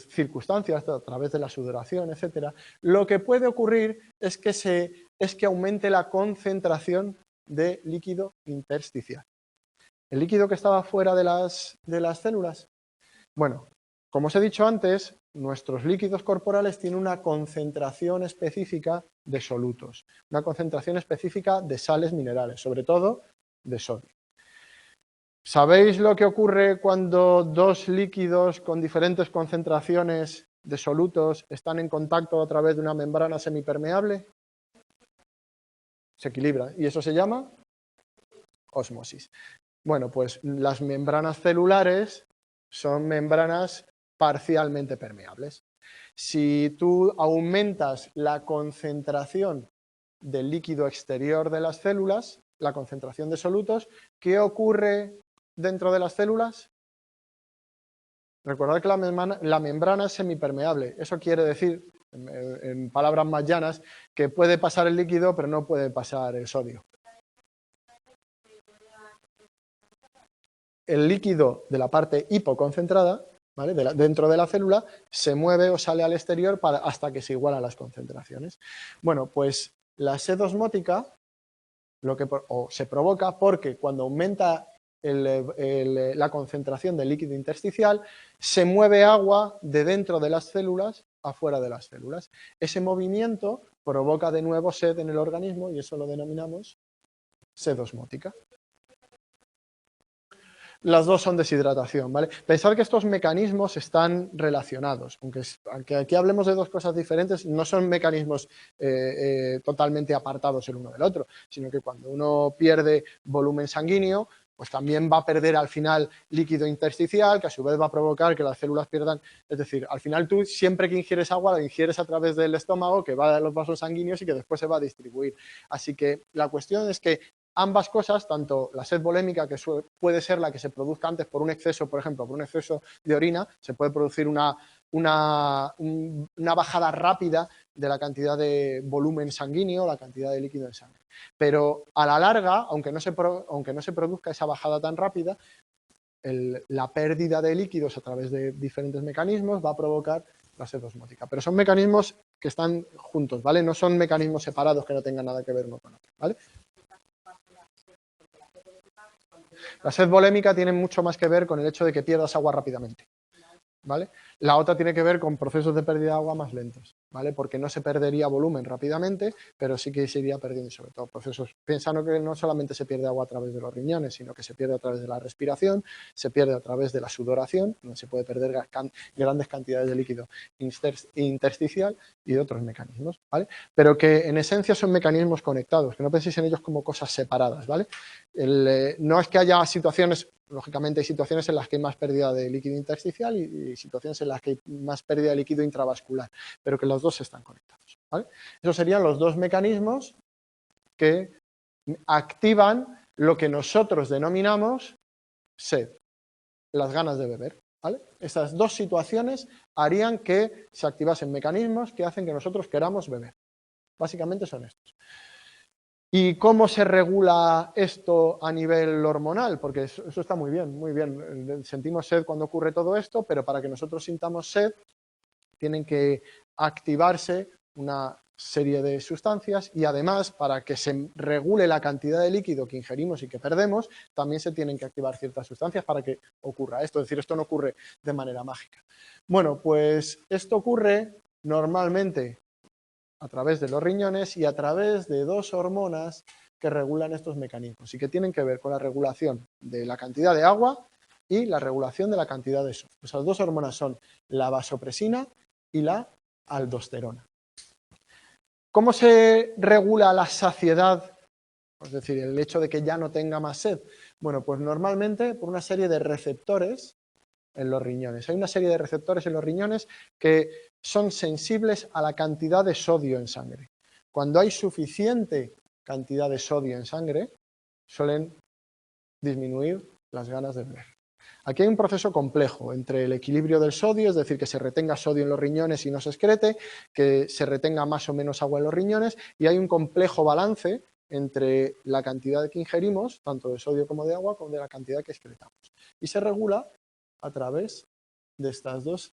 circunstancias, a través de la sudoración, etcétera, lo que puede ocurrir es que aumente la concentración de líquido intersticial. ¿El líquido que estaba fuera de las células? Bueno, como os he dicho antes, nuestros líquidos corporales tienen una concentración específica de solutos, una concentración específica de sales minerales, sobre todo de sodio. ¿Sabéis lo que ocurre cuando dos líquidos con diferentes concentraciones de solutos están en contacto a través de una membrana semipermeable? Se equilibra y eso se llama ósmosis. Bueno, pues las membranas celulares son membranas parcialmente permeables. Si tú aumentas la concentración del líquido exterior de las células, la concentración de solutos, ¿qué ocurre dentro de las células? Recordad que la membrana es semipermeable. Eso quiere decir, en palabras más llanas, que puede pasar el líquido, pero no puede pasar el sodio. El líquido de la parte hipoconcentrada, ¿vale? Dentro de la célula, se mueve o sale al exterior hasta que se igualan las concentraciones. Bueno, pues la sed osmótica se provoca porque cuando aumenta la concentración del líquido intersticial, se mueve agua de dentro de las células afuera de las células. Ese movimiento provoca de nuevo sed en el organismo y eso lo denominamos sed osmótica. Las dos son deshidratación, ¿vale? Pensad que estos mecanismos están relacionados, aunque aquí hablemos de dos cosas diferentes, no son mecanismos totalmente apartados el uno del otro, sino que cuando uno pierde volumen sanguíneo, pues también va a perder al final líquido intersticial, que a su vez va a provocar que las células pierdan, es decir, al final tú siempre que ingieres agua, la ingieres a través del estómago, que va a los vasos sanguíneos y que después se va a distribuir. Así que la cuestión es que ambas cosas, tanto la sed volémica, que puede ser la que se produzca antes por un exceso, por ejemplo, por un exceso de orina, se puede producir una bajada rápida de la cantidad de volumen sanguíneo, la cantidad de líquido en sangre. Pero a la larga, aunque no se produzca esa bajada tan rápida, la pérdida de líquidos a través de diferentes mecanismos va a provocar la sed osmótica. Pero son mecanismos que están juntos, ¿vale? No son mecanismos separados que no tengan nada que ver uno con otro, ¿vale? La sed volémica tiene mucho más que ver con el hecho de que pierdas agua rápidamente, ¿vale? La otra tiene que ver con procesos de pérdida de agua más lentos, ¿vale? Porque no se perdería volumen rápidamente, pero sí que se iría perdiendo, sobre todo procesos. Pensando que no solamente se pierde agua a través de los riñones, sino que se pierde a través de la respiración, se pierde a través de la sudoración, donde se puede perder grandes cantidades de líquido intersticial y de otros mecanismos, ¿vale? Pero que en esencia son mecanismos conectados, que no penséis en ellos como cosas separadas, ¿vale? No es que haya situaciones. Lógicamente hay situaciones en las que hay más pérdida de líquido intersticial y situaciones en las que hay más pérdida de líquido intravascular, pero que los dos están conectados, ¿vale? Esos serían los dos mecanismos que activan lo que nosotros denominamos sed, las ganas de beber, ¿vale? Estas dos situaciones harían que se activasen mecanismos que hacen que nosotros queramos beber. Básicamente son estos. ¿Y cómo se regula esto a nivel hormonal? Porque eso está muy bien, muy bien. Sentimos sed cuando ocurre todo esto, pero para que nosotros sintamos sed tienen que activarse una serie de sustancias y además para que se regule la cantidad de líquido que ingerimos y que perdemos, también se tienen que activar ciertas sustancias para que ocurra esto. Es decir, esto no ocurre de manera mágica. Bueno, pues esto ocurre normalmente a través de los riñones y a través de dos hormonas que regulan estos mecanismos y que tienen que ver con la regulación de la cantidad de agua y la regulación de la cantidad de sodio. Esas dos hormonas son la vasopresina y la aldosterona. ¿Cómo se regula la saciedad? Es decir, el hecho de que ya no tenga más sed. Bueno, pues normalmente por una serie de receptores en los riñones. Hay una serie de receptores en los riñones que son sensibles a la cantidad de sodio en sangre. Cuando hay suficiente cantidad de sodio en sangre, suelen disminuir las ganas de beber. Aquí hay un proceso complejo entre el equilibrio del sodio, es decir, que se retenga sodio en los riñones y no se excrete, que se retenga más o menos agua en los riñones, y hay un complejo balance entre la cantidad que ingerimos, tanto de sodio como de agua, como de la cantidad que excretamos. Y se regula a través de estas dos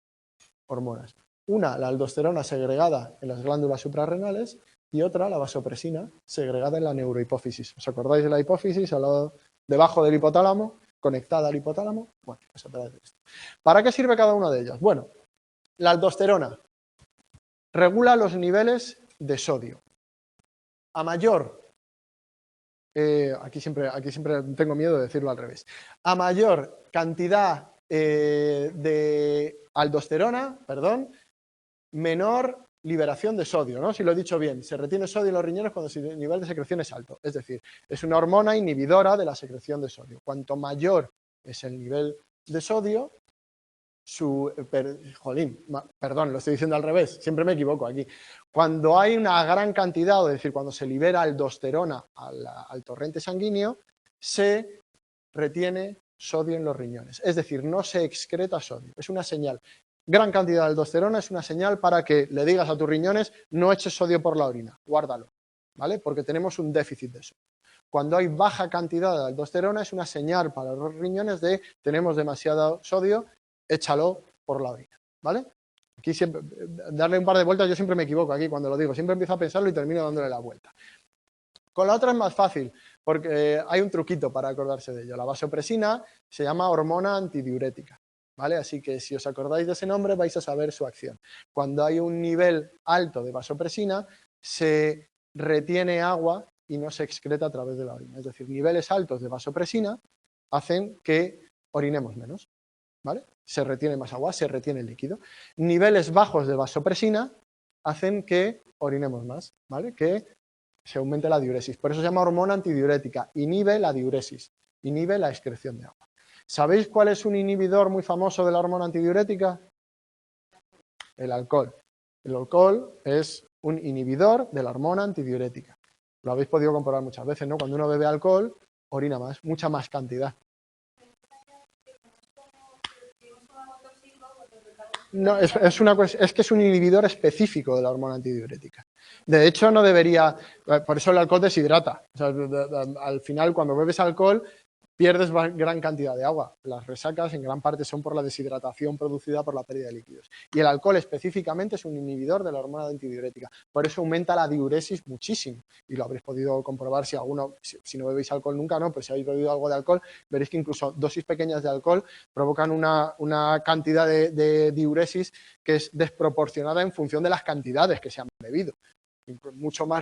hormonas. Una, la aldosterona segregada en las glándulas suprarrenales y otra, la vasopresina, segregada en la neurohipófisis. ¿Os acordáis de la hipófisis? Al lado, debajo del hipotálamo, conectada al hipotálamo. Bueno, pues a través de esto. ¿Para qué sirve cada una de ellas? Bueno, la aldosterona regula los niveles de sodio. A mayor, aquí siempre tengo miedo de decirlo al revés, a mayor cantidad de aldosterona, menor liberación de sodio, ¿no? Si lo he dicho bien, se retiene sodio en los riñones cuando el nivel de secreción es alto, es decir, es una hormona inhibidora de la secreción de sodio. Cuanto mayor es el nivel de sodio, lo estoy diciendo al revés, siempre me equivoco aquí. Cuando hay una gran cantidad, es decir, cuando se libera aldosterona al torrente sanguíneo, se retiene sodio en los riñones, es decir, no se excreta sodio, es una señal. Gran cantidad de aldosterona es una señal para que le digas a tus riñones no eches sodio por la orina, guárdalo, ¿vale? Porque tenemos un déficit de eso. Cuando hay baja cantidad de aldosterona es una señal para los riñones de tenemos demasiado sodio, échalo por la orina, ¿vale? Aquí siempre, darle un par de vueltas, yo siempre me equivoco aquí cuando lo digo, siempre empiezo a pensarlo y termino dándole la vuelta. Con la otra es más fácil, porque hay un truquito para acordarse de ello. La vasopresina se llama hormona antidiurética, ¿vale? Así que si os acordáis de ese nombre vais a saber su acción. Cuando hay un nivel alto de vasopresina, se retiene agua y no se excreta a través de la orina. Es decir, niveles altos de vasopresina hacen que orinemos menos, ¿vale? Se retiene más agua, se retiene el líquido. Niveles bajos de vasopresina hacen que orinemos más, ¿vale? Que se aumente la diuresis. Por eso se llama hormona antidiurética. Inhibe la diuresis, inhibe la excreción de agua. ¿Sabéis cuál es un inhibidor muy famoso de la hormona antidiurética? El alcohol. El alcohol es un inhibidor de la hormona antidiurética. Lo habéis podido comprobar muchas veces, ¿no? Cuando uno bebe alcohol, orina más, mucha más cantidad. No, es que es un inhibidor específico de la hormona antidiurética. De hecho, no debería, por eso el alcohol deshidrata. O sea, al final, cuando bebes alcohol, pierdes gran cantidad de agua. Las resacas en gran parte son por la deshidratación producida por la pérdida de líquidos. Y el alcohol específicamente es un inhibidor de la hormona antidiurética. Por eso aumenta la diuresis muchísimo. Y lo habréis podido comprobar si no bebéis alcohol nunca, no, pero si habéis bebido algo de alcohol, veréis que incluso dosis pequeñas de alcohol provocan una cantidad de diuresis que es desproporcionada en función de las cantidades que se han bebido.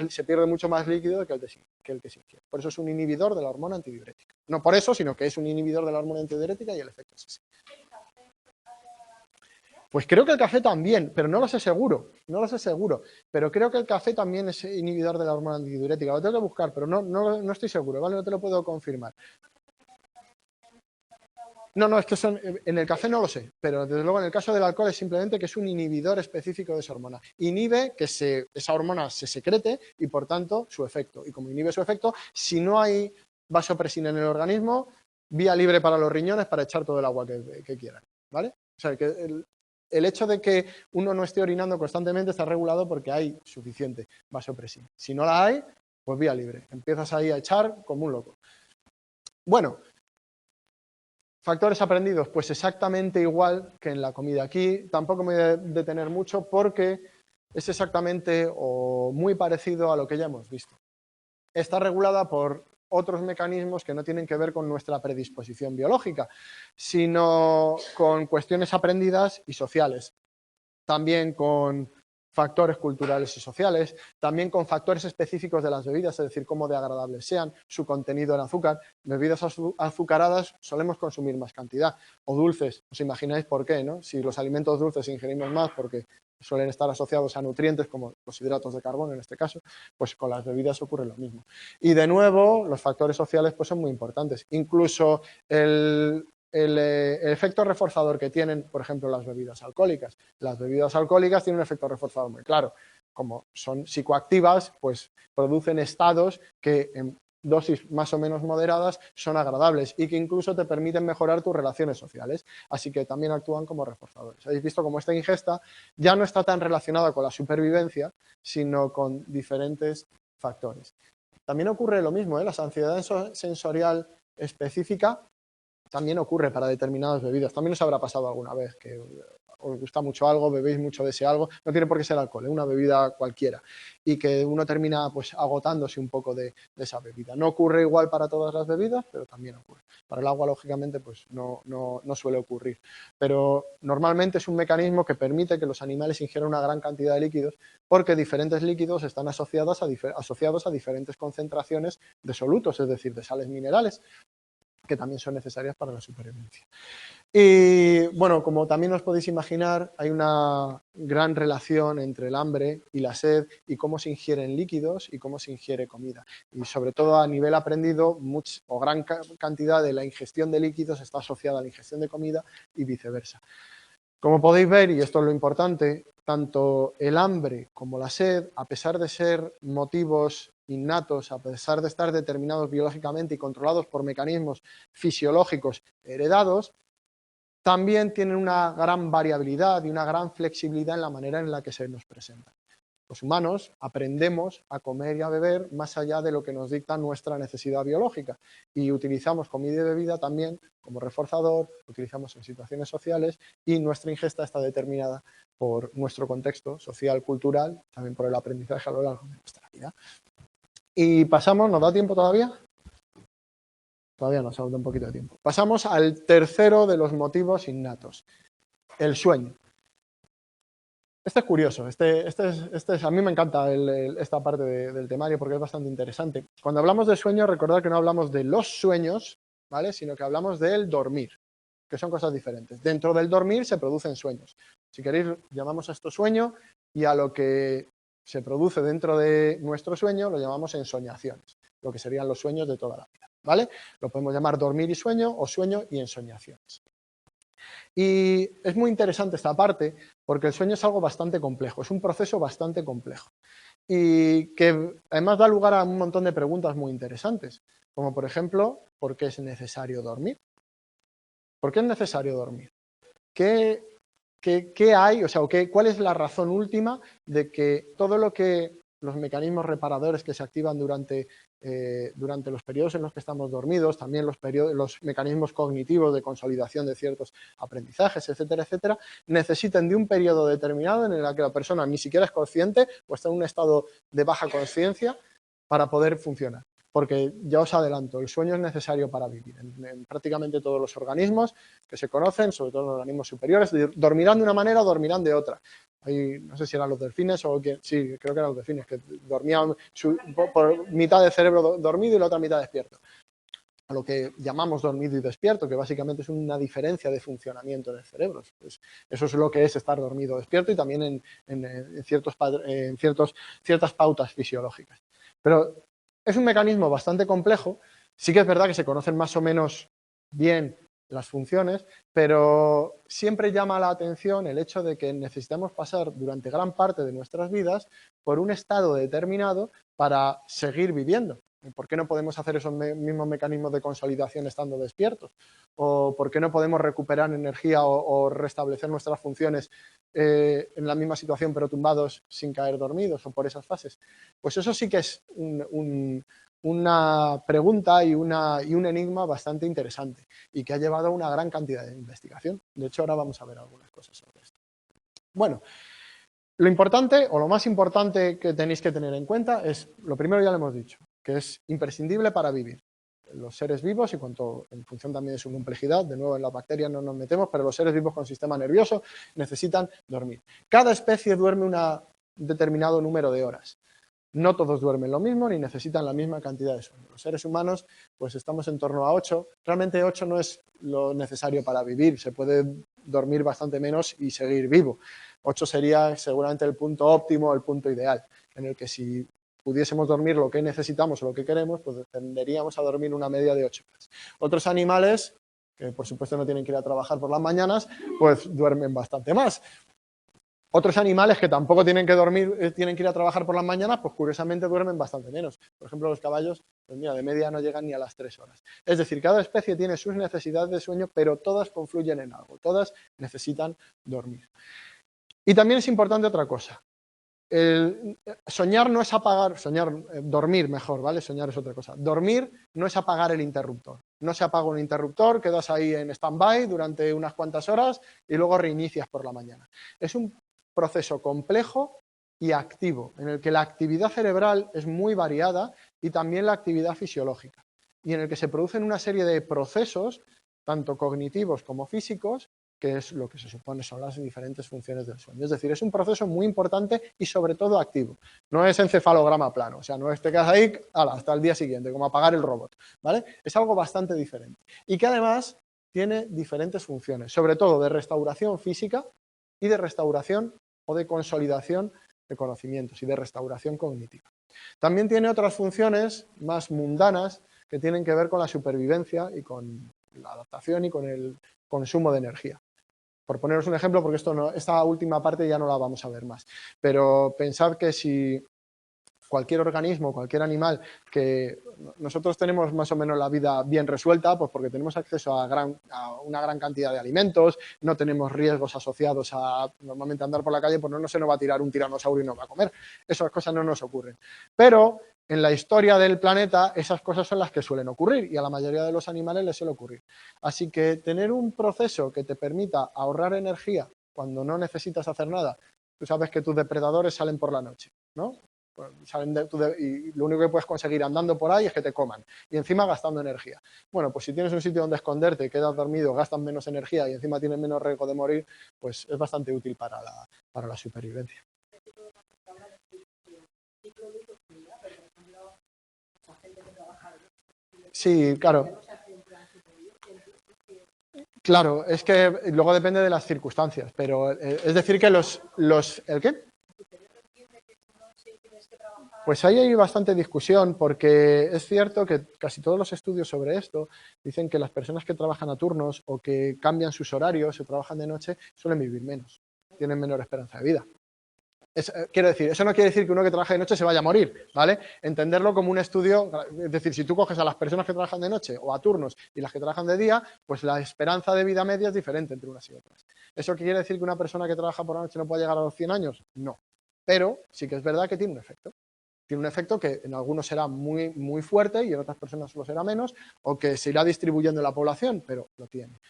Se pierde mucho más líquido que el que se ingiere. Por eso es un inhibidor de la hormona antidiurética. No por eso, sino que es un inhibidor de la hormona antidiurética y el efecto es ese. Pues creo que el café también, pero no lo sé seguro. Pero creo que el café también es inhibidor de la hormona antidiurética. Lo tengo que buscar, pero no estoy seguro, ¿vale? No te lo puedo confirmar. No, es que en el café no lo sé, pero desde luego en el caso del alcohol es simplemente que es un inhibidor específico de esa hormona. Inhibe que esa hormona se secrete y por tanto su efecto. Y como inhibe su efecto, si no hay vasopresina en el organismo, vía libre para los riñones para echar todo el agua que quieran, ¿vale? O sea, que el hecho de que uno no esté orinando constantemente está regulado porque hay suficiente vasopresina. Si no la hay, pues vía libre. Empiezas ahí a echar como un loco. Bueno, factores aprendidos, pues exactamente igual que en la comida. Aquí tampoco me voy a detener mucho porque es exactamente o muy parecido a lo que ya hemos visto. Está regulada por otros mecanismos que no tienen que ver con nuestra predisposición biológica, sino con cuestiones aprendidas y sociales. También con factores culturales y sociales, también con factores específicos de las bebidas, es decir, cómo de agradables sean, su contenido en azúcar. Bebidas azucaradas solemos consumir más cantidad, o dulces, os imagináis por qué, ¿no? Si los alimentos dulces ingerimos más porque suelen estar asociados a nutrientes, como los hidratos de carbono en este caso, pues con las bebidas ocurre lo mismo. Y de nuevo, los factores sociales pues son muy importantes. Incluso el efecto reforzador que tienen, por ejemplo, las bebidas alcohólicas. Las bebidas alcohólicas tienen un efecto reforzador muy claro. Como son psicoactivas, pues producen estados que en dosis más o menos moderadas son agradables y que incluso te permiten mejorar tus relaciones sociales. Así que también actúan como reforzadores. Habéis visto cómo esta ingesta ya no está tan relacionada con la supervivencia, sino con diferentes factores. También ocurre lo mismo, la saciedad sensorial específica también ocurre para determinadas bebidas. También os habrá pasado alguna vez que os gusta mucho algo, bebéis mucho de ese algo, no tiene por qué ser alcohol, una bebida cualquiera, y que uno termina pues agotándose un poco de esa bebida. No ocurre igual para todas las bebidas, pero también ocurre. Para el agua, lógicamente, pues no suele ocurrir. Pero normalmente es un mecanismo que permite que los animales ingieran una gran cantidad de líquidos, porque diferentes líquidos están asociados a diferentes concentraciones de solutos, es decir, de sales minerales, que también son necesarias para la supervivencia. Y bueno, como también os podéis imaginar, hay una gran relación entre el hambre y la sed y cómo se ingieren líquidos y cómo se ingiere comida. Y sobre todo a nivel aprendido, gran cantidad de la ingestión de líquidos está asociada a la ingestión de comida y viceversa. Como podéis ver, y esto es lo importante, tanto el hambre como la sed, a pesar de ser motivos innatos, a pesar de estar determinados biológicamente y controlados por mecanismos fisiológicos heredados, también tienen una gran variabilidad y una gran flexibilidad en la manera en la que se nos presentan. Los humanos aprendemos a comer y a beber más allá de lo que nos dicta nuestra necesidad biológica y utilizamos comida y bebida también como reforzador, lo utilizamos en situaciones sociales y nuestra ingesta está determinada por nuestro contexto social, cultural, también por el aprendizaje a lo largo de nuestra vida. Y pasamos, ¿nos da tiempo todavía? Todavía nos falta un poquito de tiempo. Pasamos al tercero de los motivos innatos, el sueño. Este es curioso, a mí me encanta esta parte del temario porque es bastante interesante. Cuando hablamos de sueño, recordad que no hablamos de los sueños, ¿vale? Sino que hablamos del dormir, que son cosas diferentes. Dentro del dormir se producen sueños. Si queréis, llamamos a esto sueño y a lo que se produce dentro de nuestro sueño lo llamamos ensoñaciones, lo que serían los sueños de toda la vida, ¿vale? Lo podemos llamar dormir y sueño o sueño y ensoñaciones. Y es muy interesante esta parte porque el sueño es algo bastante complejo, es un proceso bastante complejo y que además da lugar a un montón de preguntas muy interesantes, como por ejemplo, ¿por qué es necesario dormir? ¿Por qué es necesario dormir? ¿Qué hay? O sea, ¿cuál es la razón última de que todo lo que los mecanismos reparadores que se activan durante los periodos en los que estamos dormidos, también los mecanismos cognitivos de consolidación de ciertos aprendizajes, etcétera, etcétera, necesitan de un periodo determinado en el que la persona ni siquiera es consciente o está en un estado de baja conciencia para poder funcionar. Porque ya os adelanto, el sueño es necesario para vivir. En prácticamente todos los organismos que se conocen, sobre todo los organismos superiores, dormirán de una manera o dormirán de otra. No sé si eran los delfines o sí, creo que eran los delfines, que dormían por mitad del cerebro dormido y la otra mitad despierto. A lo que llamamos dormido y despierto, que básicamente es una diferencia de funcionamiento en el cerebro. Pues eso es lo que es estar dormido o despierto y también en ciertas pautas fisiológicas. Pero es un mecanismo bastante complejo, sí que es verdad que se conocen más o menos bien las funciones, pero siempre llama la atención el hecho de que necesitamos pasar durante gran parte de nuestras vidas por un estado determinado para seguir viviendo. ¿Por qué no podemos hacer esos mismos mecanismos de consolidación estando despiertos? ¿O por qué no podemos recuperar energía o restablecer nuestras funciones en la misma situación pero tumbados sin caer dormidos o por esas fases? Pues eso sí que es una pregunta y un enigma bastante interesante y que ha llevado a una gran cantidad de investigación. De hecho, ahora vamos a ver algunas cosas sobre esto. Bueno, lo importante o lo más importante que tenéis que tener en cuenta es, lo primero ya lo hemos dicho, que es imprescindible para vivir. Los seres vivos, en función también de su complejidad, de nuevo en las bacterias no nos metemos, pero los seres vivos con sistema nervioso necesitan dormir. Cada especie duerme una determinado número de horas. No todos duermen lo mismo ni necesitan la misma cantidad de sueño. Los seres humanos pues estamos en torno a 8. Realmente 8 no es lo necesario para vivir, se puede dormir bastante menos y seguir vivo. 8 sería seguramente el punto óptimo, el punto ideal, en el que si pudiésemos dormir lo que necesitamos o lo que queremos, pues tenderíamos a dormir una media de 8 horas. Otros animales, que por supuesto no tienen que ir a trabajar por las mañanas, pues duermen bastante más. Otros animales que tampoco tienen que dormir, tienen que ir a trabajar por las mañanas, pues curiosamente duermen bastante menos. Por ejemplo, los caballos, pues mira, de media no llegan ni a las 3 horas. Es decir, cada especie tiene sus necesidades de sueño, pero todas confluyen en algo, todas necesitan dormir. Y también es importante otra cosa. Soñar no es apagar, dormir mejor, ¿vale? Soñar es otra cosa. Dormir no es apagar el interruptor. No se apaga un interruptor, quedas ahí en stand-by durante unas cuantas horas y luego reinicias por la mañana. Es un proceso complejo y activo, en el que la actividad cerebral es muy variada y también la actividad fisiológica, y en el que se producen una serie de procesos, tanto cognitivos como físicos, que es lo que se supone son las diferentes funciones del sueño. Es decir, es un proceso muy importante y sobre todo activo. No es encefalograma plano, o sea, no es te quedas ahí hasta el día siguiente, como apagar el robot, ¿vale? Es algo bastante diferente y que además tiene diferentes funciones, sobre todo de restauración física y de restauración o de consolidación de conocimientos y de restauración cognitiva. También tiene otras funciones más mundanas que tienen que ver con la supervivencia y con la adaptación y con el consumo de energía. Por poneros un ejemplo, porque esta última parte ya no la vamos a ver más, pero pensad que si cualquier organismo, cualquier animal, que nosotros tenemos más o menos la vida bien resuelta, pues porque tenemos acceso a una gran cantidad de alimentos, no tenemos riesgos asociados a normalmente andar por la calle, pues no se nos va a tirar un tiranosaurio y nos va a comer. Esas cosas no nos ocurren. Pero en la historia del planeta esas cosas son las que suelen ocurrir y a la mayoría de los animales les suele ocurrir. Así que tener un proceso que te permita ahorrar energía cuando no necesitas hacer nada, tú sabes que tus depredadores salen por la noche, ¿no? Y lo único que puedes conseguir andando por ahí es que te coman y encima gastando energía. Bueno, pues si tienes un sitio donde esconderte, quedas dormido, gastas menos energía y encima tienes menos riesgo de morir, pues es bastante útil para la supervivencia. Sí, claro. Claro, es que luego depende de las circunstancias, pero es decir que ¿el qué? Pues ahí hay bastante discusión porque es cierto que casi todos los estudios sobre esto dicen que las personas que trabajan a turnos o que cambian sus horarios o trabajan de noche suelen vivir menos, tienen menor esperanza de vida. Quiero decir, eso no quiere decir que uno que trabaja de noche se vaya a morir, ¿vale? Entenderlo como un estudio, es decir, si tú coges a las personas que trabajan de noche o a turnos y las que trabajan de día, pues la esperanza de vida media es diferente entre unas y otras. ¿Eso quiere decir que una persona que trabaja por la noche no puede llegar a los 100 años? No, pero sí que es verdad que tiene un efecto. Tiene un efecto que en algunos será muy, muy fuerte y en otras personas solo será menos, o que se irá distribuyendo en la población, pero lo tiene.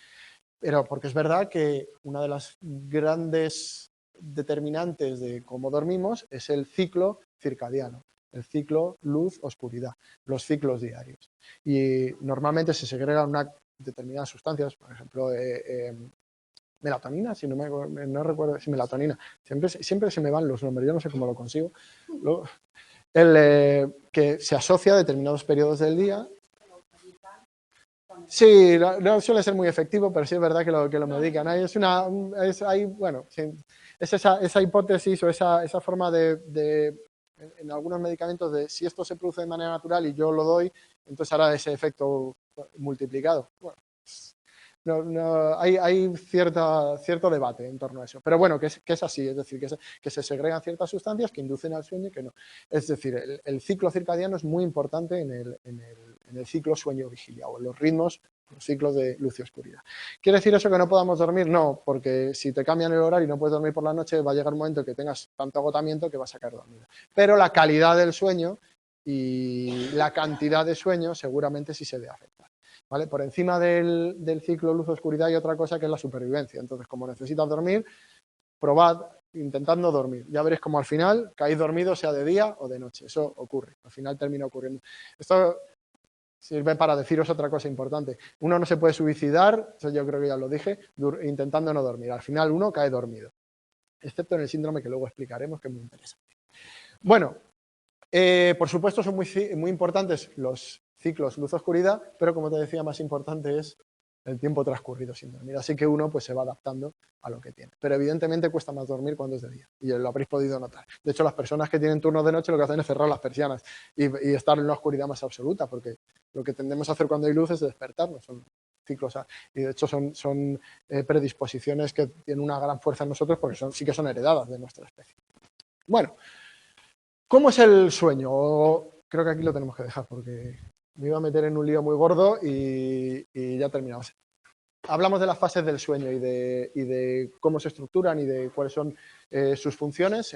Pero porque es verdad que una de las grandes determinantes de cómo dormimos es el ciclo circadiano, el ciclo luz-oscuridad, los ciclos diarios. Y normalmente se segregan unas determinadas sustancias, por ejemplo, melatonina, si no recuerdo si melatonina, siempre se me van los nombres, yo no sé cómo lo consigo, que se asocia a determinados periodos del día. Sí, no suele ser muy efectivo, pero sí es verdad que lo medican. Bueno, sí, es esa hipótesis o esa forma en algunos medicamentos de si esto se produce de manera natural y yo lo doy, entonces hará ese efecto multiplicado. Bueno, hay cierto debate en torno a eso. Pero bueno, que es así, es decir, que se segregan ciertas sustancias que inducen al sueño y que no. Es decir, el ciclo circadiano es muy importante en el ciclo sueño-vigilia o en los ritmos, los ciclos de luz y oscuridad. ¿Quiere decir eso que no podamos dormir? No, porque si te cambian el horario y no puedes dormir por la noche, va a llegar un momento que tengas tanto agotamiento que vas a caer dormido. Pero la calidad del sueño y la cantidad de sueño seguramente sí se ve afectada. ¿Vale? Por encima del ciclo luz-oscuridad hay otra cosa que es la supervivencia. Entonces, como necesitas dormir, probad intentando dormir. Ya veréis como al final caéis dormidos, sea de día o de noche. Eso ocurre. Al final termina ocurriendo. Esto sirve para deciros otra cosa importante. Uno no se puede suicidar, eso yo creo que ya lo dije, intentando no dormir. Al final uno cae dormido. excepto en el síndrome que luego explicaremos, que es muy interesante. Bueno, por supuesto son muy importantes los ciclos luz-oscuridad, pero como te decía, más importante es el tiempo transcurrido sin dormir. Así que uno pues, se va adaptando a lo que tiene. Pero evidentemente cuesta más dormir cuando es de día, y lo habréis podido notar. De hecho, las personas que tienen turnos de noche lo que hacen es cerrar las persianas y estar en la oscuridad más absoluta, porque lo que tendemos a hacer cuando hay luz es despertarnos. Son ciclos, y de hecho son predisposiciones que tienen una gran fuerza en nosotros porque sí que son heredadas de nuestra especie. Bueno, ¿cómo es el sueño? Creo que aquí lo tenemos que dejar porque me iba a meter en un lío muy gordo y ya terminamos. Hablamos de las fases del sueño y de cómo se estructuran y de cuáles son sus funciones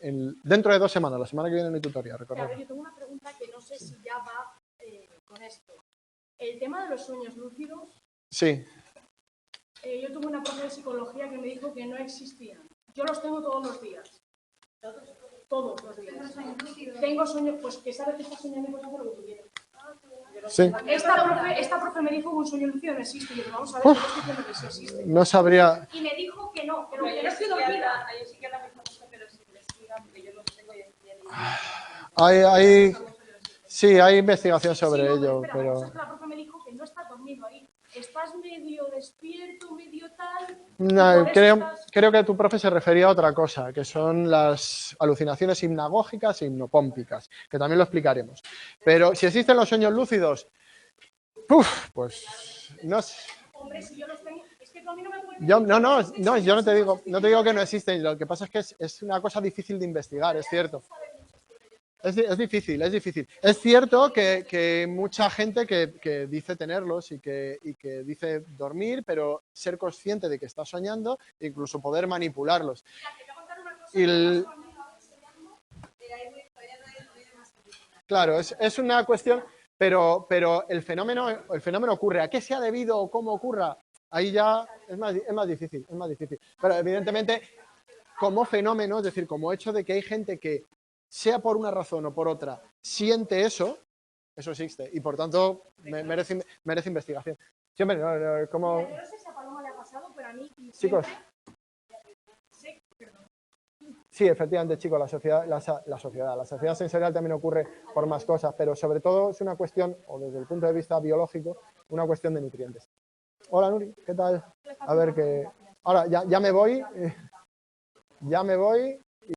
dentro de 2 semanas, la semana que viene en mi tutoría. A ver, yo tengo una pregunta que no sé si ya va con esto. El tema de los sueños lúcidos. Sí. Yo tuve una profe de psicología que me dijo que no existían. Yo los tengo todos los días. Todos los días. Tengo sueños, pues que sabes que estás soñando y puedes hacer lo que tú quieras. Sí. Esta profe me dijo que un sueño lúcido no existe. Y yo, vamos a ver, yo estoy diciendo que sí existe. No sabría. Y me dijo que no estoy dormida. Yo sí que la misma cosa, pero si investigan, porque yo los tengo y Sí, hay investigación sobre sí, no, ello, espera, pero... la profe me dijo que no estás dormido ahí. Estás medio despierto, medio tal... No, creo que tu profe se refería a otra cosa, que son las alucinaciones hipnagógicas e hipnopómpicas, que también lo explicaremos. Pero si existen los sueños lúcidos, pues no sé. Hombre, si yo los tengo... Es que tú a mí no me puedes... Yo no te digo que no existen, lo que pasa es que es una cosa difícil de investigar, es cierto. Es difícil. Es cierto que mucha gente que dice tenerlos y que dice dormir, pero ser consciente de que está soñando e incluso poder manipularlos. Claro, es una cuestión, pero el fenómeno ocurre. ¿A qué se ha debido o cómo ocurra? Ahí ya es más difícil. Pero evidentemente, como fenómeno, es decir, como hecho de que hay gente que sea por una razón o por otra, siente eso existe y por tanto merece investigación. Sí, hombre, como... Mira, yo no sé si a Paloma le ha pasado, pero a mí... Chicos. Sí, efectivamente, chicos, la sociedad sensorial también ocurre por más cosas, pero sobre todo es una cuestión, o desde el punto de vista biológico, una cuestión de nutrientes. Hola, Nuri, ¿qué tal? A ver, que... Ahora, ya me voy...